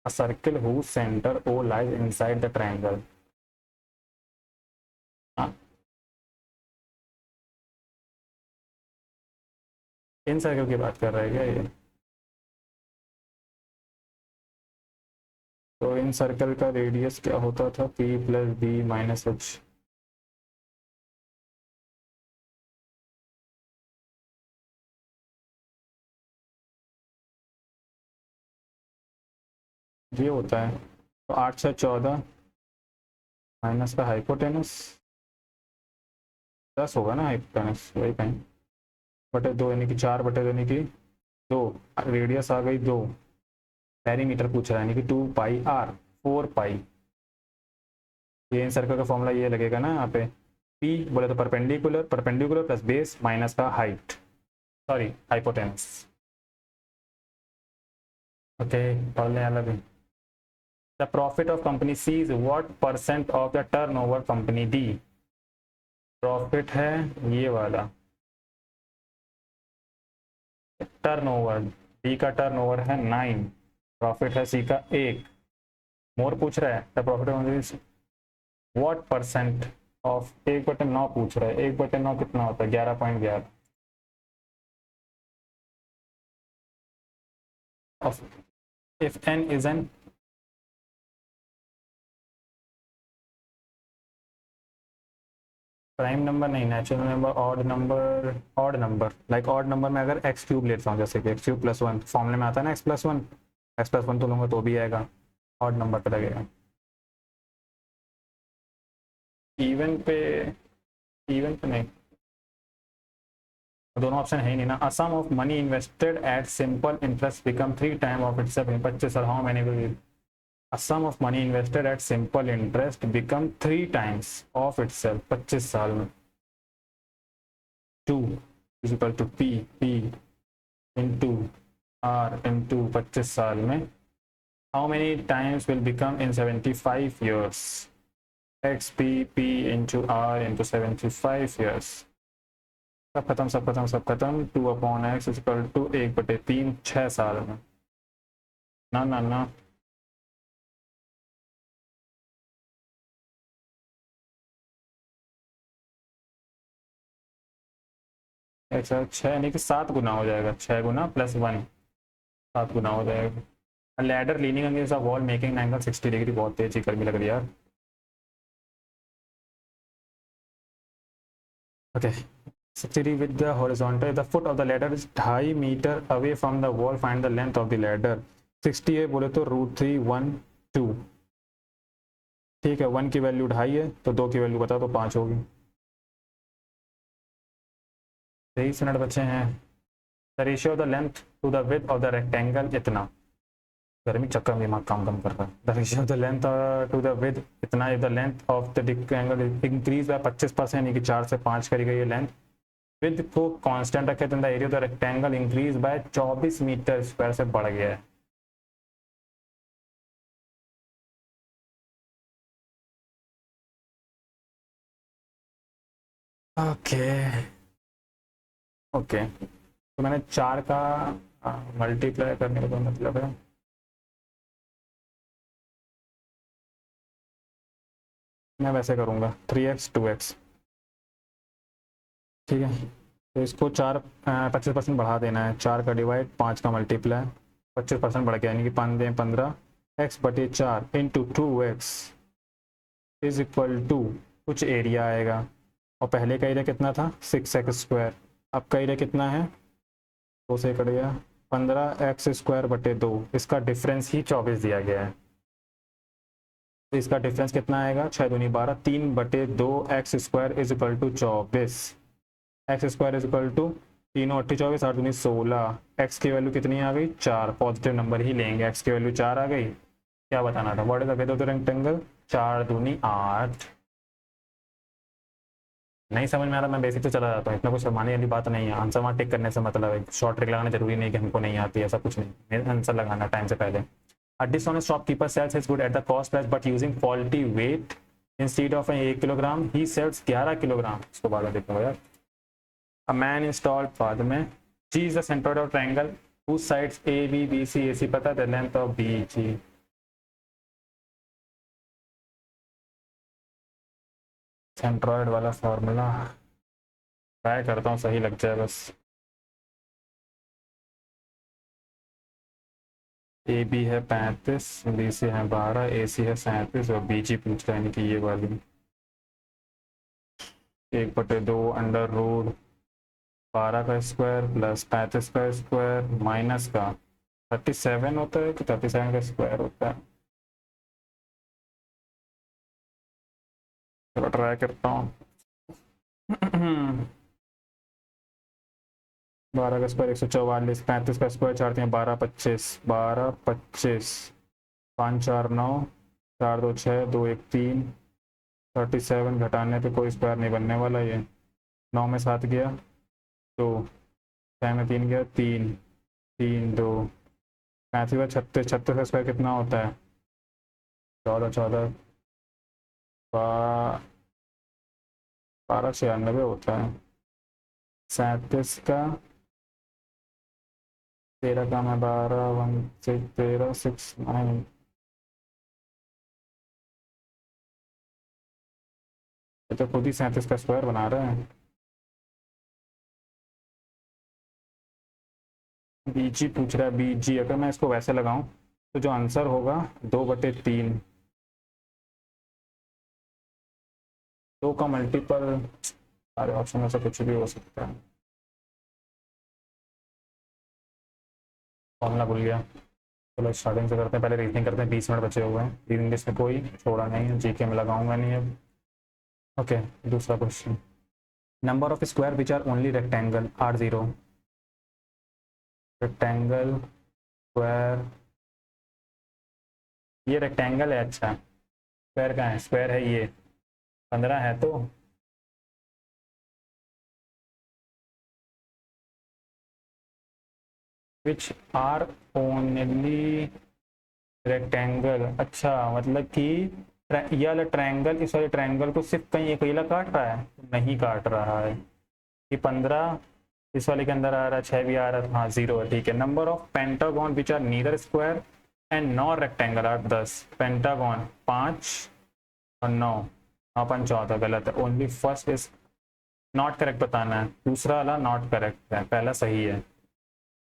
A circle whose center O lies inside the triangle. हाँ, इन circle की बात कर रहे हैं क्या ये? तो इन सर्कल का रेडियस क्या होता था, p plus B minus H. ये होता है, तो 8 से 14 माइनस का हाइपोटेनस 10 होगा ना, हाइपोटेनस वही कहीं बटे 2 यानी कि 4 बटे 2 यानी कि 2, रेडियस आ गई 2, पेरीमीटर पूछ रहा है यानी कि 2 पाई r, 4 पाई। ये इन सर्कल का फॉर्मूला ये लगेगा ना यहाँ पे, p बोले तो perpendicular, perpendicular plus base minus का हाइट, सॉरी हाइपोटेनस। ओके, पढ़ लें अलग। The profit of company C is what percent of the turnover company D. Profit है ये वाला, टर्नओवर, डी का टर्नओवर है 9, प्रॉफिट है सी का 1, मोर पूछ रहा है the profit of what percent of, 1/9 पूछ रहा है, 1/9 कितना होता है, 11.11 of if n is an prime number नहीं, natural number, odd number like odd number में अगर एक्स क्यूब लेता हूँ, जैसे कि एक्स क्यूब प्लस 1 फॉर्मूले में आता है ना, एक्स प्लस वन तो लूँगा तो भी आएगा, ऑड नंबर पे लगेगा। इवन पे, इवन पे नहीं, दोनों ऑप्शन है ही नहीं ना। A sum of money invested at simple interest become 3 time of itself in 25 साल, how many will, a sum of money invested at simple interest become 3 times of itself 25 साल में। 2 is equal to p into r into 25 साल में, how many times will become in 75 years, x p into r into 75 years। सब खत्म सब खत्म सब खत्म, 2/x is equal to 1/3, 6 साल में। ना ना ना, अच्छा 6 यानी कि 7 गुना हो जाएगा, 6 गुना प्लस 1, 7 गुना हो जाएगा। Ladder leaning against the wall making angle 60 degree, बहुत तेज ही गर्मी लग रही है यार। Okay, 60 degree with the horizontal, the foot of the ladder is 2.5 metre away from the wall, find the length of the ladder. 60 है बोले तो √3 1 2, ठीक है, 1 की वैल्यू 2.5 है तो 2 की वैल्यू बता तो 5 होगी। 23 मिनट बचे हैं। The ratio of the length to the width of the rectangle इतना, गर्मी चक्कर में दिमाग काम कम कर रहा है। The ratio of the length to the width इतना, if the length of the rectangle increase by 25%, यानी कि 4 से 5 करी गई है लेंथ, विड्थ को कांस्टेंट रखे तो the area of the rectangle increase by 24 metre square से बढ़ गया है। ओके ओके, तो मैंने 4 का मल्टीप्लाई करने का तो मतलब है, मैं वैसे करूँगा 3x 2x, ठीक है। तो इसको 25% बढ़ा देना है, 4 का डिवाइड 5 का मल्टीप्लाई, 25% बढ़ गया यानी कि 5 दें 15, x/4 into 2x is equal to कुछ एरिया आएगा, और पहले का एरिया कितना था 6x², अब का एरिया कितना है 2 से कट गया 15x²/2, इसका डिफरेंस ही 24 दिया गया है, तो इसका डिफरेंस कितना आएगा 6 दूनी 12, 3/2 x² is equal to 24, x² is equal to 3 8 24 8 दूनी 16, x की वैल्यू कितनी आ गई 4, पॉजिटिव नंबर ही लेंगे, x की वैल्यू 4 आ गई। क्या बताना था, what is the width of the rectangle, 4 दूनी 8। नहीं समझ में आ रहा, मैं बेसिक से चला जाता हूँ, इतना कुछ मानने वाली बात नहीं है, आंसर वहाँ टिक करने से मतलब है, शॉर्ट ट्रिक लगाना जरूरी नहीं कि हमको नहीं आती, ऐसा कुछ नहीं, मेरे आंसर लगाना टाइम से पहले। A dishonest shopkeeper sells his good at the cost price but using faulty weight, instead of 1 kilogram he sells 11 kilogram. इसको बाद में देखूंगा यार। A man installed बाद में, G is the centroid of triangle whose sides A B B C AC पता है, the length of BG। Centroid वाला फॉर्मूला ट्राई करता हूँ सही लग जाए बस। ए बी है 35, बी सी है 12, ए सी है 37 और बी जी पूछ रहा है, यानी कि ये वाली 1/2 अंडर रूट 12 का स्क्वायर प्लस 35 का स्क्वायर माइनस का 37 होता है कि 37 का स्क्वायर होता है। चलो ट्राई करता हूँ। 12 का स्क्वायर 144, 35 का स्क्वायर 4 3 12 25, 12 25, 5 4 9, 4 2 6, 2 1 3, 37 घटाने पे कोई स्क्वायर नहीं बनने वाला। ये 9 में 7 गया 2, 6 में 3 गया 3, 3 2, 35 का 36, 36 का स्क्वायर कितना होता है 14 14, 1296 होता है। 37 का 13 का मैं 12 1 6 13 6 9, तो खुद ही 37 का स्क्वायर बना रहे हैं। बीजी पूछ रहा है, बीजी अगर मैं इसको वैसे लगाऊं तो जो आंसर होगा 2/3, 2 का मल्टीपल, सारे ऑप्शन में से कुछ भी हो सकता है। फॉर्मूला भूल गया। चलो स्टार्टिंग से करते हैं, पहले रीजनिंग करते हैं, 20 मिनट बचे हुए हैं। रीजनिंग इसमें कोई छोड़ा नहीं है, जीके में लगाऊंगा नहीं अब। ओके, दूसरा question, number of square which are only rectangle are 0। Rectangle square, ये रेक्टेंगल है, अच्छा स्क्वायर कहाँ है, स्क्वायर है ये 15 है तो विच आर ओनली रेक्टेंगल। अच्छा मतलब कि ये वाला ट्रायंगल इस वाले ट्रायंगल को सिर्फ कहीं अकेला काट रहा है, नहीं काट रहा है। कि 15 इस वाले के अंदर आ रहा है, 6 भी आ रहा है, हाँ 0 है, ठीक है। Number of pentagon which are neither square and nor rectangle are 10। Pentagon 5 और 9, 9 5 14, गलत है। Only first is not correct बताना है, दूसरा वाला नॉट करेक्ट है, पहला सही है।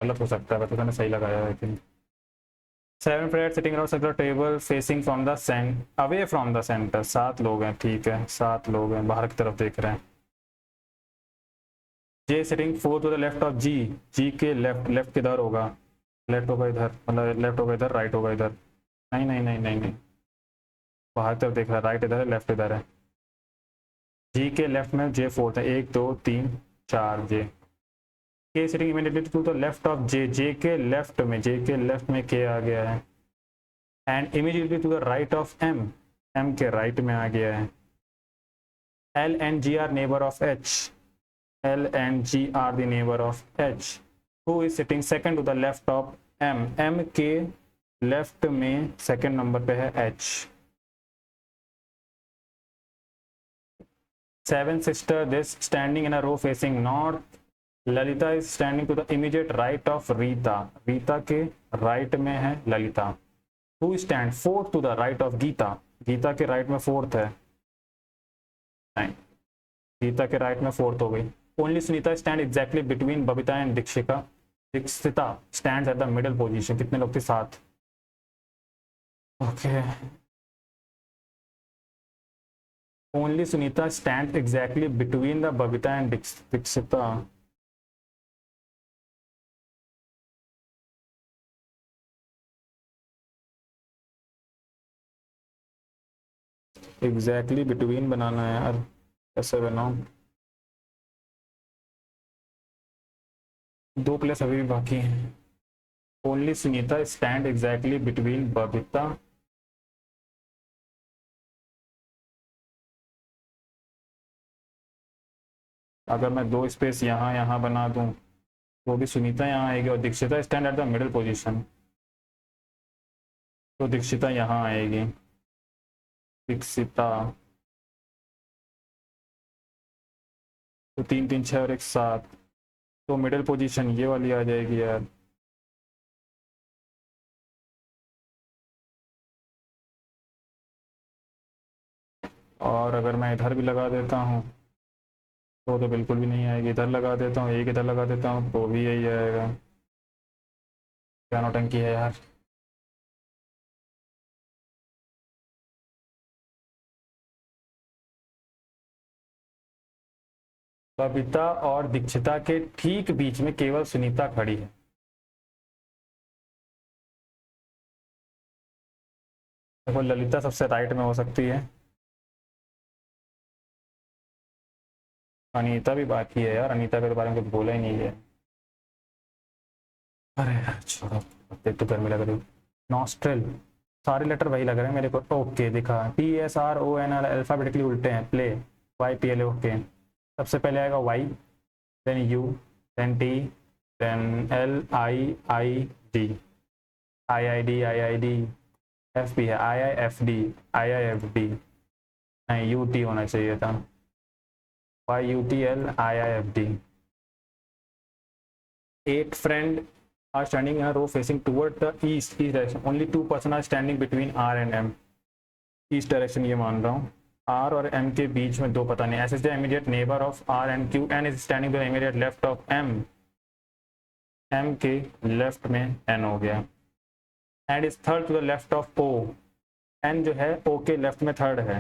गलत हो सकता है, बस मैंने सही लगाया है। 7 players sitting around circular table facing from the away from the center। 7 लोग हैं, ठीक है 7 लोग हैं, बाहर की तरफ देख रहे हैं। J sitting 4 to the left of G, G के लेफ्ट, लेफ्ट किधर होगा, लेफ्ट होगा इधर, मतलब लेफ्ट होगा इधर, राइट होगा इधर, नहीं नहीं नहीं नहीं नहीं, बाहर की तरफ देख रहा है, राइट इधर है लेफ्ट इधर है। जी के लेफ्ट में जे 4 है, 1 2 3 4 J. K sitting immediately to the left of J, J के लेफ्ट में, जे के लेफ्ट में के आ गया है। And immediately to the right of M, M के राइट में आ गया है। L and G are neighbour of H, L and G are the neighbour of H. Who is sitting second to the left of M, M के left में second number पे है H. 7 sister this standing in a row facing north। Lalita is standing to the immediate right of Rita, Rita के right में है Lalita. Who stand fourth to the right of Geeta, Geeta के right में fourth है, नहीं गीता के राइट में फोर्थ हो गई। Only Sunita stand exactly between Babita and Dikshika, Dikshita stands at the middle position. कितने लोग थे, 7। Okay, only Sunita stand exactly between the Babita and Dikshita. Exactly between बनाना है यार, कैसे बनाऊं। 2 प्लेस अभी भी बाकी हैं। Only Sunita stand exactly between Babita, अगर मैं 2 स्पेस यहाँ यहाँ बना दूं वो भी सुनीता यहाँ आएगी, और Dikshita stand at the middle position, तो दीक्षिता यहाँ आएगी। दीक्षिता तो 3 3 6 और 1 7, तो मिडिल पोजीशन ये वाली आ जाएगी यार। और अगर मैं इधर भी लगा देता हूँ तो बिल्कुल भी नहीं आएगी, इधर लगा देता हूँ, एक इधर लगा देता हूँ तो भी यही आएगा। क्या नौटंकी है यार। बबीता और दीक्षिता के ठीक बीच में केवल सुनीता खड़ी है। देखो ललिता सबसे राइट में हो सकती है, अनीता भी बाकी है यार, अनीता के बारे में कुछ बोला ही नहीं है। अरे यार छोड़ो, अब तो गर्मी लग रही। नॉस्ट्रल, सारे लेटर वही लग रहे हैं मेरे को। ओके दिखा, TSRONR अल्फाबेटिकली उल्टे हैं। Play, YPL, okay. सबसे पहले आएगा Y, then U, then T, then LIID, IID, F भी है, IIFD, नहीं UT होना चाहिए था, YUTLIIFD। 8 friend are standing in a row facing toward the east direction. Only 2 person are standing between R and M. East direction ये मान रहा हूँ। R और M के बीच में दो पता नहीं। S is the immediate neighbor of R and Q. N is standing to the immediate left of M. M के लेफ्ट में N हो गया। And is third to the left of O. N जो है O के left में third है।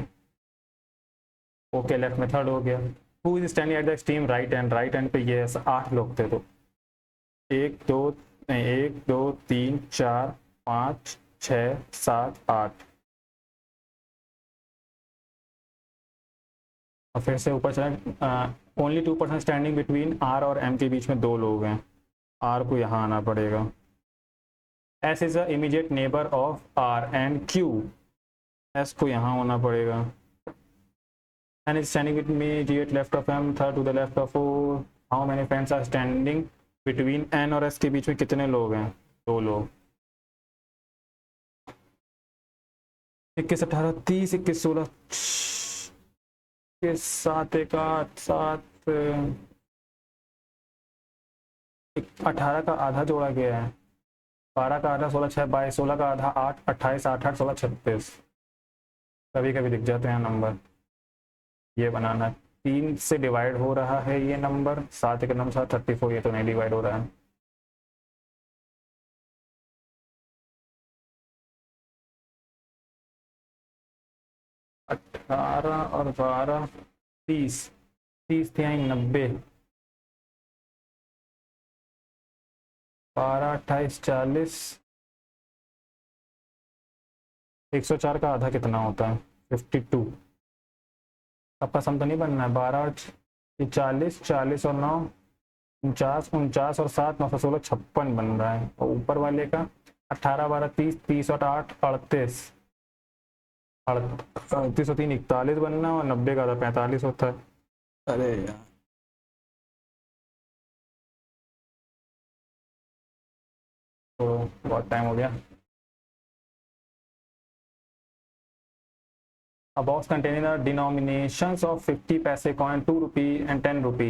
O के लेफ्ट में थर्ड हो गया। Who is standing at the extreme right end? Right and पे ये 8 लोग थे, तो 1 2 3 4 5 6 7 8। और फिर से ऊपर चले। ओनली 2% स्टैंडिंग बिटवीन R और M के बीच में 2 लोग हैं। R को यहाँ आना पड़ेगा। S is a immediate neighbour of R and Q। S को यहाँ होना पड़ेगा। N is standing with me immediate left of M, third to the left of O. How many friends are standing between N और S के बीच में कितने लोग हैं? 2 लोग। 21 18 30 21 16 7 1 8 7 18 का आधा जोड़ा गया है। 12 का आधा 16 6 22, 16 का आधा 8 28 8 8 16 36। कभी कभी दिख जाते हैं नंबर। ये बनाना 3 से डिवाइड हो रहा है ये नंबर, 7 के नंबर 34, ये तो नहीं डिवाइड हो रहा है। अठारह और 12 30, 30 थे 90, 12 28 40। 104 का आधा कितना होता है? 52। अब सम तो नहीं बनना है। 12 और 40, 40 और 9 49, 49 और 7 9 16 56 बन रहा है। और ऊपर वाले का 18 12 30, 30 और 8 38, 38 और 3 41 बनना, और 90 का 45 होता है। अरे यार तो बहुत टाइम हो गया। A box containing the denominations of 50 पैसे coin, 2 रुपी and 10 रुपी।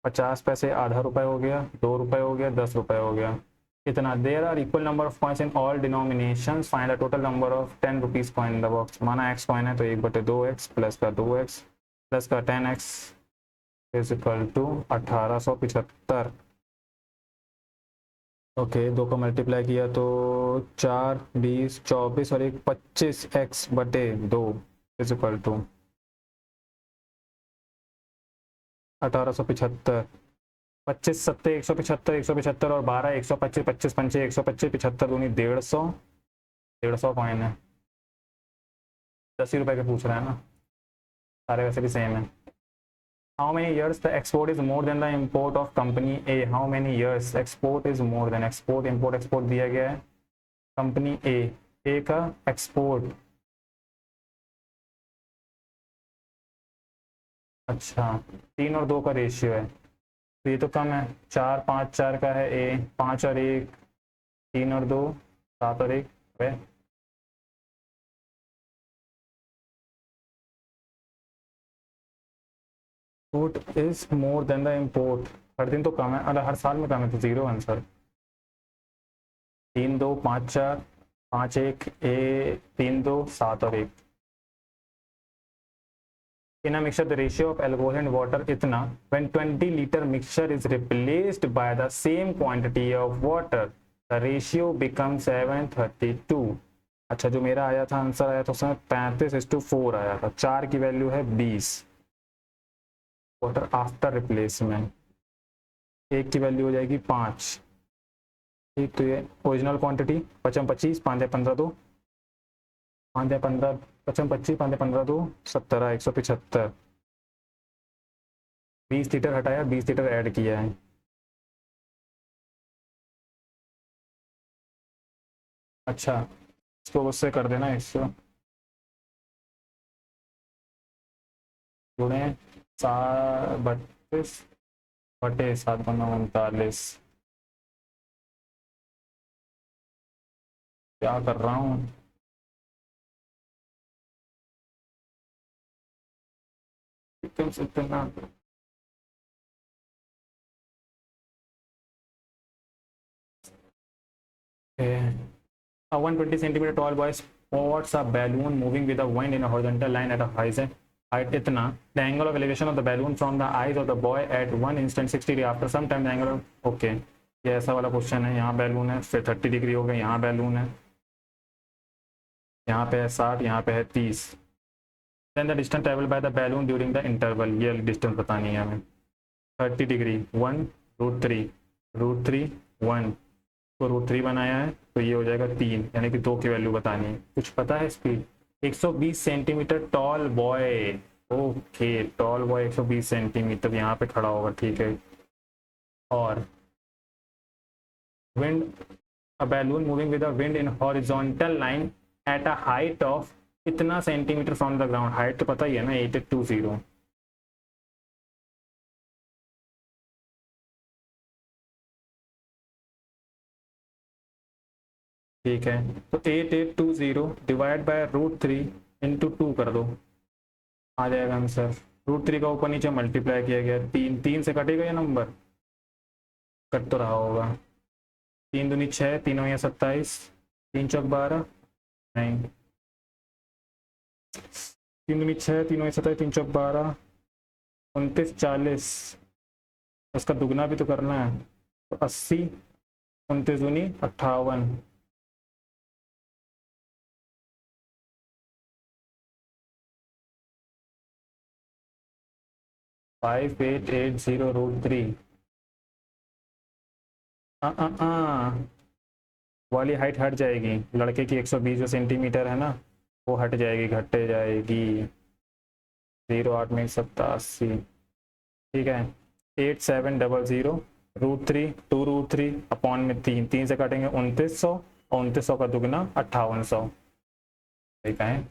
50 पैसे आधा रुपए हो गया, 2 रुपए हो गया, 10 रुपए हो गया। कितना? There are equal number of coins in all denominations. Find the total number of 10 rupees coin in the box. माना x coin है तो 1/2x प्लस का 2x प्लस का 10x is equal to 1875। Okay, 2 को मल्टीप्लाई किया तो 4 20 24 और 1 25x/2 is equal to 1875। 25 7 175, 175 और 12 125, 25 5 125, 75 दूनी 150, 150 कॉइन है। 10 ही रुपए के पूछ रहा है ना, सारे वैसे भी सेम है। How many years the export is more than the import of company A? How many years export is more than export, import export दिया गया है कंपनी A का एक्सपोर्ट। अच्छा, 3 और 2 का रेशियो है तो ये तो कम है। 4 5 4 का है A, 5 और 1 3 और 2 7 और 1 वे। Export is more than the import. हर दिन तो कम है, अगर हर साल में कम है तो 0 आंसर। 3 2 5 4 5 1 3 2 7 और 1। In a mixture, the ratio of alcohol and water इतना, when 20 liter mixture is replaced by the same quantity of water, the ratio becomes 7:32। अच्छा, जो मेरा आया था आंसर आया था उसमें 35:4 आया था। 4 की वैल्यू है 20। वाटर आफ्टर रिप्लेसमेंट, एक की वैल्यू हो जाएगी 5। ठीक, तो ये ओरिजिनल क्वांटिटी 55, 5 या 15 दो, 5 या 15, 55, 5 या 15 दो 17, 175। 20 लीटर हटाया, 20 लीटर ऐड किया है। अच्छा, इसको उससे कर देना, इससे गुणे 32 बटे 7 × 39। क्या कर रहा हूँ? एकदम से इतना A 120 centimeter tall boy spots a balloon moving with the wind in a horizontal line at a height इतना. The angle of elevation of the balloon from the eyes of the boy at one instant 60 degree. After some time the angle of okay, ये ऐसा वाला question है. यहाँ balloon है, फिर 30 degree हो गया. यहाँ बैलून है, यहाँ पे है 60, यहाँ पे है 30. Then the distance traveled by the balloon during the interval. ये डिस्टेंस बतानी है हमें. 30 डिग्री 1 √3 √3 1 तो √3 बनाया है, तो ये हो जाएगा 3, यानी कि 2 की वैल्यू बतानी है. कुछ पता है speed? 120 centimetre tall boy. Okay, tall boy 120 centimetre यहाँ पे खड़ा होगा. ठीक है. और wind, a balloon moving with a wind in horizontal line at a height of इतना centimetre from the ground. Height तो पता ही है ना, 8820. ठीक है, तो 8820 डिवाइड बाय √3 इंटू 2 कर दो, आ जाएगा आंसर. √3 का ऊपर नीचे मल्टीप्लाई किया गया. 3 से कटेगा ये नंबर, कट तो रहा होगा. 3 दूनी 6, 3 या 27, 3 चौक 12, नहीं 3 दूनी 6, 3 या 27, 3 चौक 12, 29, 40. उसका दुगना भी तो करना है, तो 80, 29 दूनी 58. 5880 √3 वाली हाइट हट जाएगी. लड़के की 120 जो सेंटीमीटर है ना, वो हट जाएगी, घट जाएगी. 08 में 87. ठीक है, 8700 √3 2 √3 अपॉन में 3 से काटेंगे 2900, और 2900 का दुगना 5800. ठीक है,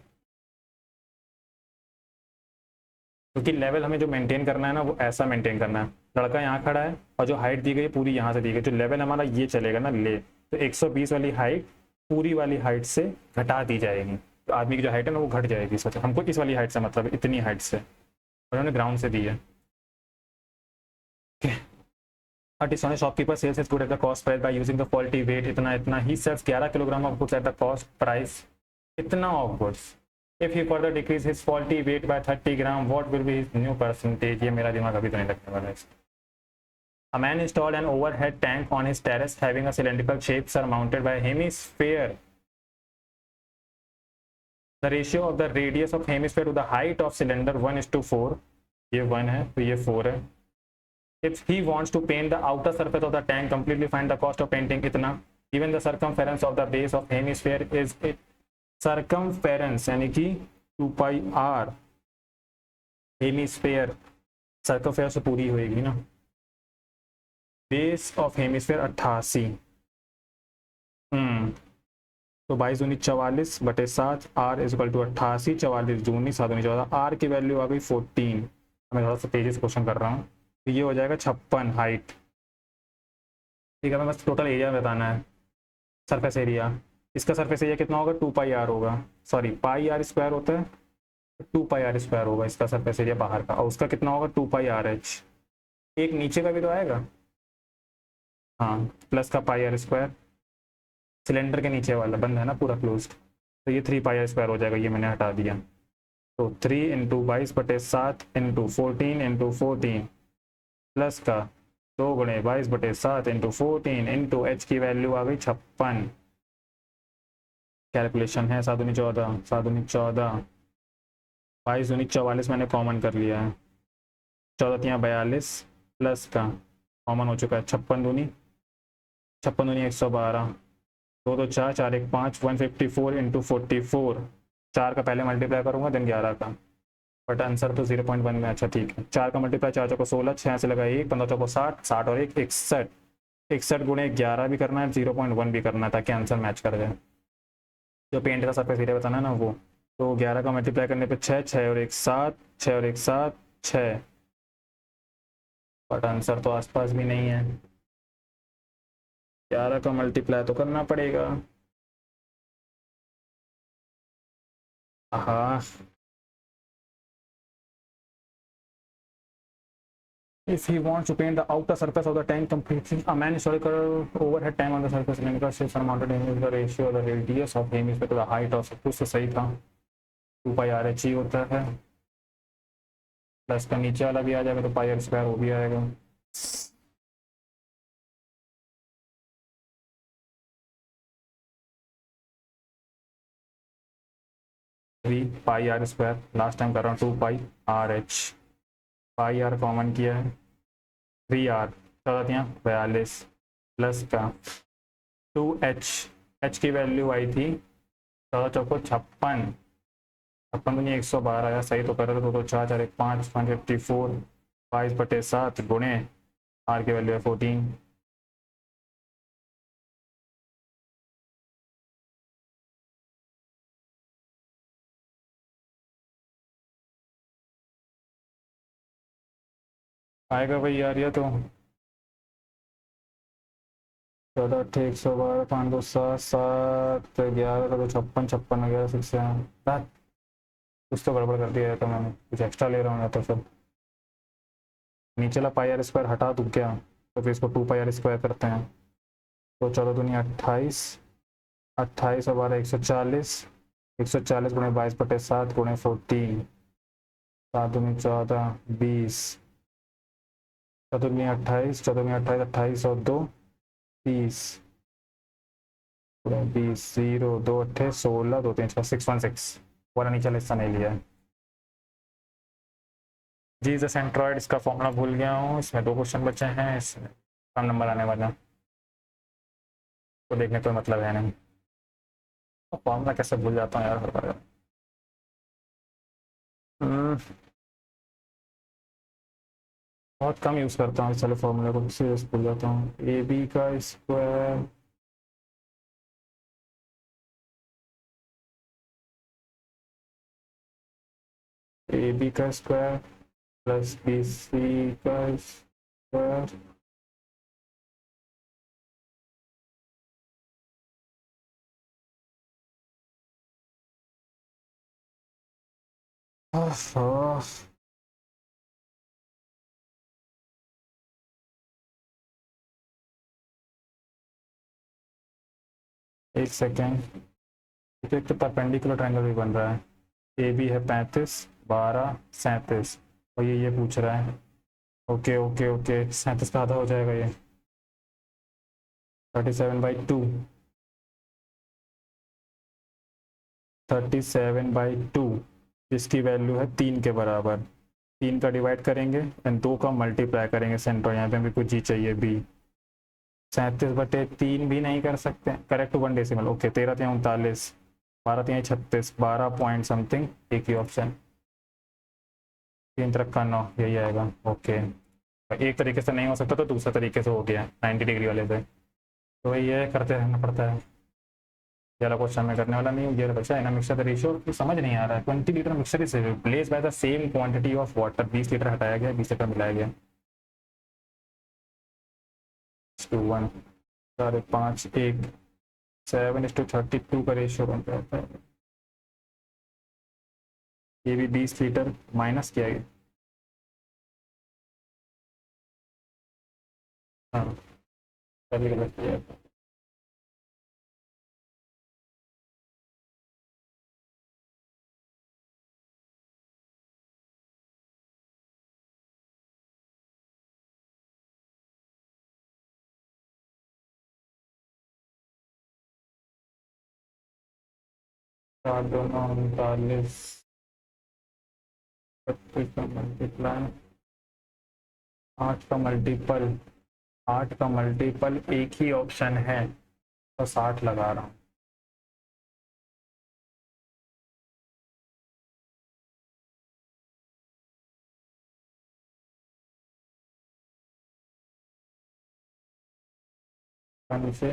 क्योंकि लेवल हमें जो मेंटेन करना है ना, वो ऐसा मेंटेन करना है. लड़का यहाँ खड़ा है और जो हाइट दी गई पूरी यहाँ से दी गई, जो लेवल हमारा ये चलेगा ना ले, तो 120 वाली हाइट पूरी वाली हाइट से घटा दी जाएगी. तो आदमी की जो हाइट है ना, वो घट जाएगी. सोचो, हमको इस वाली हाइट से मतलब इतनी हाइट से, उन्होंने ग्राउंड से दी है. Artisan shopkeeper sells his good at the cost price by using the faulty weight. इतना he sells 11 kilogram of goods at the cost price इतना of goods. If he further decrease his faulty weight by 30 gram, what will be his new percentage? ये मेरा दिमाग अभी तो नहीं लगने वाला है. A man installed an overhead tank on his terrace having a cylindrical shape surmounted by a hemisphere. The ratio of the radius of hemisphere to the height of cylinder 1:4. ये 1 है, तो ये 4 है. If he wants to paint the outer surface of the tank completely, find the cost of painting इतना. Given the circumference of the base of hemisphere is it. Circumference यानी कि 2πr. Hemisphere सर्कमफेयर से पूरी होएगी ना. Base of hemisphere 88. तो 22 दूनी 44 बटे 7. आर इज इक्वल टू 88, 44 दूनी 7 दूनी 14. आर की वैल्यू आ गई 14. मैं थोड़ा सा तेजी से क्वेश्चन कर रहा हूँ. तो ये हो जाएगा 56 हाइट. ठीक है, मैं बस टोटल एरिया बताना है, सरफेस एरिया. इसका सरफेस एरिया कितना होगा? 2πr होगा. सॉरी, πr² होता है, 2πr² होगा इसका सरफेस एरिया बाहर का. और उसका कितना होगा? 2πrh. एक नीचे का भी तो आएगा, हाँ, प्लस का πr². सिलेंडर के नीचे वाला बंद है ना पूरा क्लोज्ड, तो ये 3πr² हो जाएगा. ये मैंने हटा दिया. तो 3 × 22 बटे 7 × 14 × 14 प्लस का 2 × 22 बटे 7 × 14 इंटू एच की वैल्यू आ गई 56. कैलकुलेशन है 7 दूनी 14, 7 दूनी 14, 22 दूनी 44 मैंने कॉमन कर लिया है. 14 तियाँ 42 प्लस का कॉमन हो चुका है 56 दूनी 112, दो दो चार, चार एक पाँच, 154 इंटू 44, 4 का पहले मल्टीप्लाई करूंगा देन 11 का, बट आंसर तो 0.1 में। अच्छा ठीक है, 4 का मल्टीप्लाई, 4 चौको 16, 6 से लगा 1, 15 चौको 60, 60 और 1 61, 61 गुणे 11 भी करना है, 0.1 भी करना है ताकि आंसर मैच कर जाए। जो पेंट का सरफेस एरिया बताना है ना वो, तो 11 का मल्टीप्लाई करने पे 6, 6 और 1 7, 6 और 1 7, 6, बट आंसर तो आसपास भी नहीं है। 11 का मल्टीप्लाई तो करना पड़ेगा। हाँ, if he wants to paint the outer surface of the tank completely, a man historical overhead tank on the surface cylinder shapes are mounted in the ratio of the radius of hemisphere to the height of, कुछ तो सही था, 2 pi r H ही होता है, plus का नीचे वाला भी आ जाएगा तो पाई आर स्क्वायर वो भी आएगा। 3 pi r square, last time कर रहा हूँ 2 pi r h, pi r common किया है, 3 आर, 14 42 प्लस का 2 एच, एच की वैल्यू आई थी 14 चौको 56, 56 दूनी 112 आया, सही तो कर रहे थे, 2 2 4, 4 1 5, 154, 22/7 गुणे आर की वैल्यू है 14, आएगा भाई यार ये तो 14 8 112, 5 2 7 7 11 तो 56 56 11 6 कुछ तो गड़बड़ कर दिया है, तो मैंने कुछ एक्स्ट्रा ले रहा हूँ या तो फिर नीचे वाला पाई आर स्क्वायर हटा दूँ क्या, तो फिर इसको 2 पाई आर स्क्वायर करते हैं, तो 14 दूनी 28, 28 और 12 140, 140 गुणे 22/7 गुणे 14, 7 दूनी 14 20, 14 दूनी 28, 14 दूनी 28, 28 और 2 30, 20, 0 2 8 16, 2 3 6 616, वाला नीचे वाला हिस्सा नहीं लिया है। जी इज सेंट्रॉइड, इसका फॉर्मूला भूल गया हूँ, इसमें 2 क्वेश्चन बचे हैं, इसमें कम नंबर आने वाला, तो देखने कोई मतलब है नहीं, फॉर्मूला कैसे भूल जाता हूँ यार हर बार। हम्म, बहुत कम यूज़ करता हूँ, चलो फॉर्मूला को सीरियस भूल जाता हूँ, ए बी का स्क्वायर, ए बी का स्क्वायर प्लस बी सी का स्क्वायर, एक सेकेंड, एक तो परपेंडिकुलर ट्रायंगल भी बन रहा है, ए बी है 35 12 37, और ये पूछ रहा है, ओके ओके ओके 37 का आधा हो जाएगा ये, 37/2, 37/2, जिसकी वैल्यू है 3 के बराबर, 3 का डिवाइड करेंगे एंड 2 का मल्टीप्लाई करेंगे सेंटर, यहाँ पे हमें कुछ जी चाहिए बी, 37/3 भी नहीं कर सकते, correct 1 decimal, okay 13 3 39, 12 3 36, 12 point something, एक ही ऑप्शन, 3 3 9 यही आएगा, ओके। एक तरीके से नहीं हो सकता तो दूसरा तरीके से हो गया 90 डिग्री वाले पे, तो वही ये करते रहना पड़ता है, ये वाला क्वेश्चन में करने वाला नहीं हूँ, ये बचा है ना मिक्सर द रेशियो, तो समझ नहीं आ रहा है, 20 litre mixer is replace by the same quantity of water, 20 litre हटाया गया 20 लीटर मिलाया गया, 1 4 5 1 7:32 का रेशियो बन जाता है, ये भी 20 लीटर माइनस किया गया, हाँ सभी गलत किया, दोनों 39 32 का मल्टीप्लाई 8 का मल्टीपल, 8 का मल्टीपल एक ही ऑप्शन है तो 60 लगा रहा हूँ। नीचे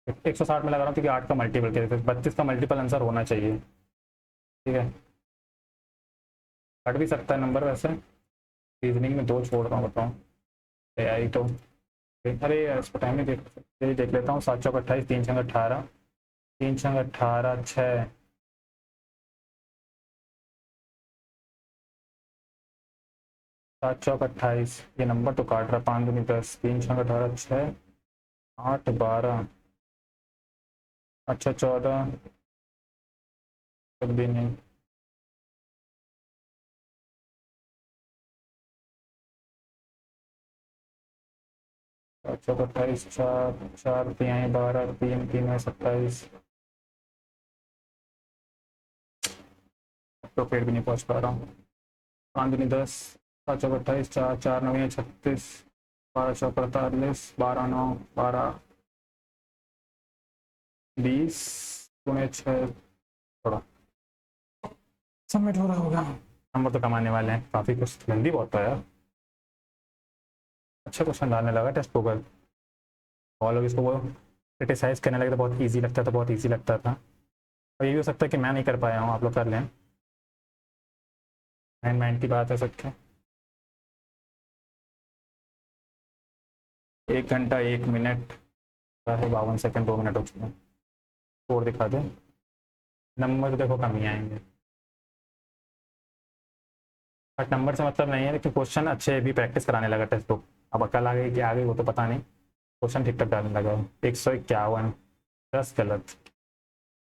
160 में लगा रहा हूँ क्योंकि 8 का मल्टीपल के 32 का मल्टीपल आंसर होना चाहिए। ठीक है, कट भी सकता है नंबर वैसे। रीजनिंग में 2 छोड़ रहा हूँ, बताओ आई तो। अरे यार इसको टाइम नहीं देख लेता हूँ। 7 चौक 28, 3 छंग 18, 3 छंग 18, 6, 7 चौक 28, ये नंबर तो काट रहा। 5 दूनी 10, 3 छंग 18, 6, 8 12, अच्छा 14, तब भी नहीं। 7 चौक 28, 4 4 3 12, 3 3 27, तो फिर भी नहीं पहुंच पा रहा हूँ। 5 दूनी 10, 7 चौक 28, 4 4 9 36, 12 चौक 48, 12 9 12, 20 दूनी 6, थोड़ा सबमिट हो रहा होगा। नंबर तो कमाने वाले हैं काफ़ी। कुछ जल्दी बहुत है यार। अच्छा क्वेश्चन डालने लगा टेक्स्ट बुक। और लोग इसको वो क्रिटिसाइज करने लगे तो बहुत इजी लगता था, बहुत इजी लगता था। और ये भी हो सकता है कि मैं नहीं कर पाया हूँ, आप लोग कर लें। 9 की बात है सबके। 1 घंटा 1 मिनट है, 52 सेकंड, 2 मिनट हो चुके हैं। स्कोर दिखा दें। नंबर देखो कम ही आएंगे, बट नंबर से मतलब नहीं है, लेकिन क्वेश्चन अच्छे भी प्रैक्टिस कराने लगा टेक्स्ट बुक। अब अकल आ गई कि आ गई वो तो पता नहीं। क्वेश्चन ठीक ठाक डालने लगा। 151, 10 गलत,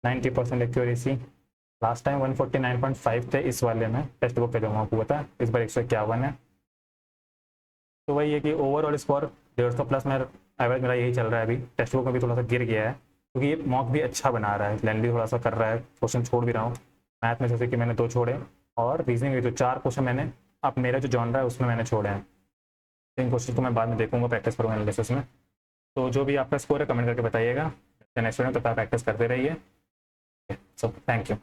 90% एक्यूरेसी। लास्ट टाइम 149.5 थे इस वाले में टेक्स्ट बुक पे, जो आपको पता है। इस बार 151 है। तो वही है कि ओवरऑल स्कोर 150 प्लस में एवरेज मेरा यही चल रहा है। अभी टेक्स्ट बुक में भी थोड़ा सा गिर गया है क्योंकि ये मॉक भी अच्छा बना रहा है, लेंदी थोड़ा सा कर रहा है। क्वेश्चन छोड़ भी रहा हूँ। मैथ में जैसे कि मैंने 2 छोड़े, और रीजनिंग में तो 4 क्वेश्चन मैंने, अब मेरा जो जॉनरा है उसमें मैंने छोड़े हैं। इन क्वेश्चन को मैं बाद में देखूंगा, प्रैक्टिस करूँगा एनालिसिस में। तो जो भी आपका स्कोर है कमेंट करके बताइएगा। नेक्स्ट वीडियो तब तक प्रैक्टिस करते रहिए। So thank you.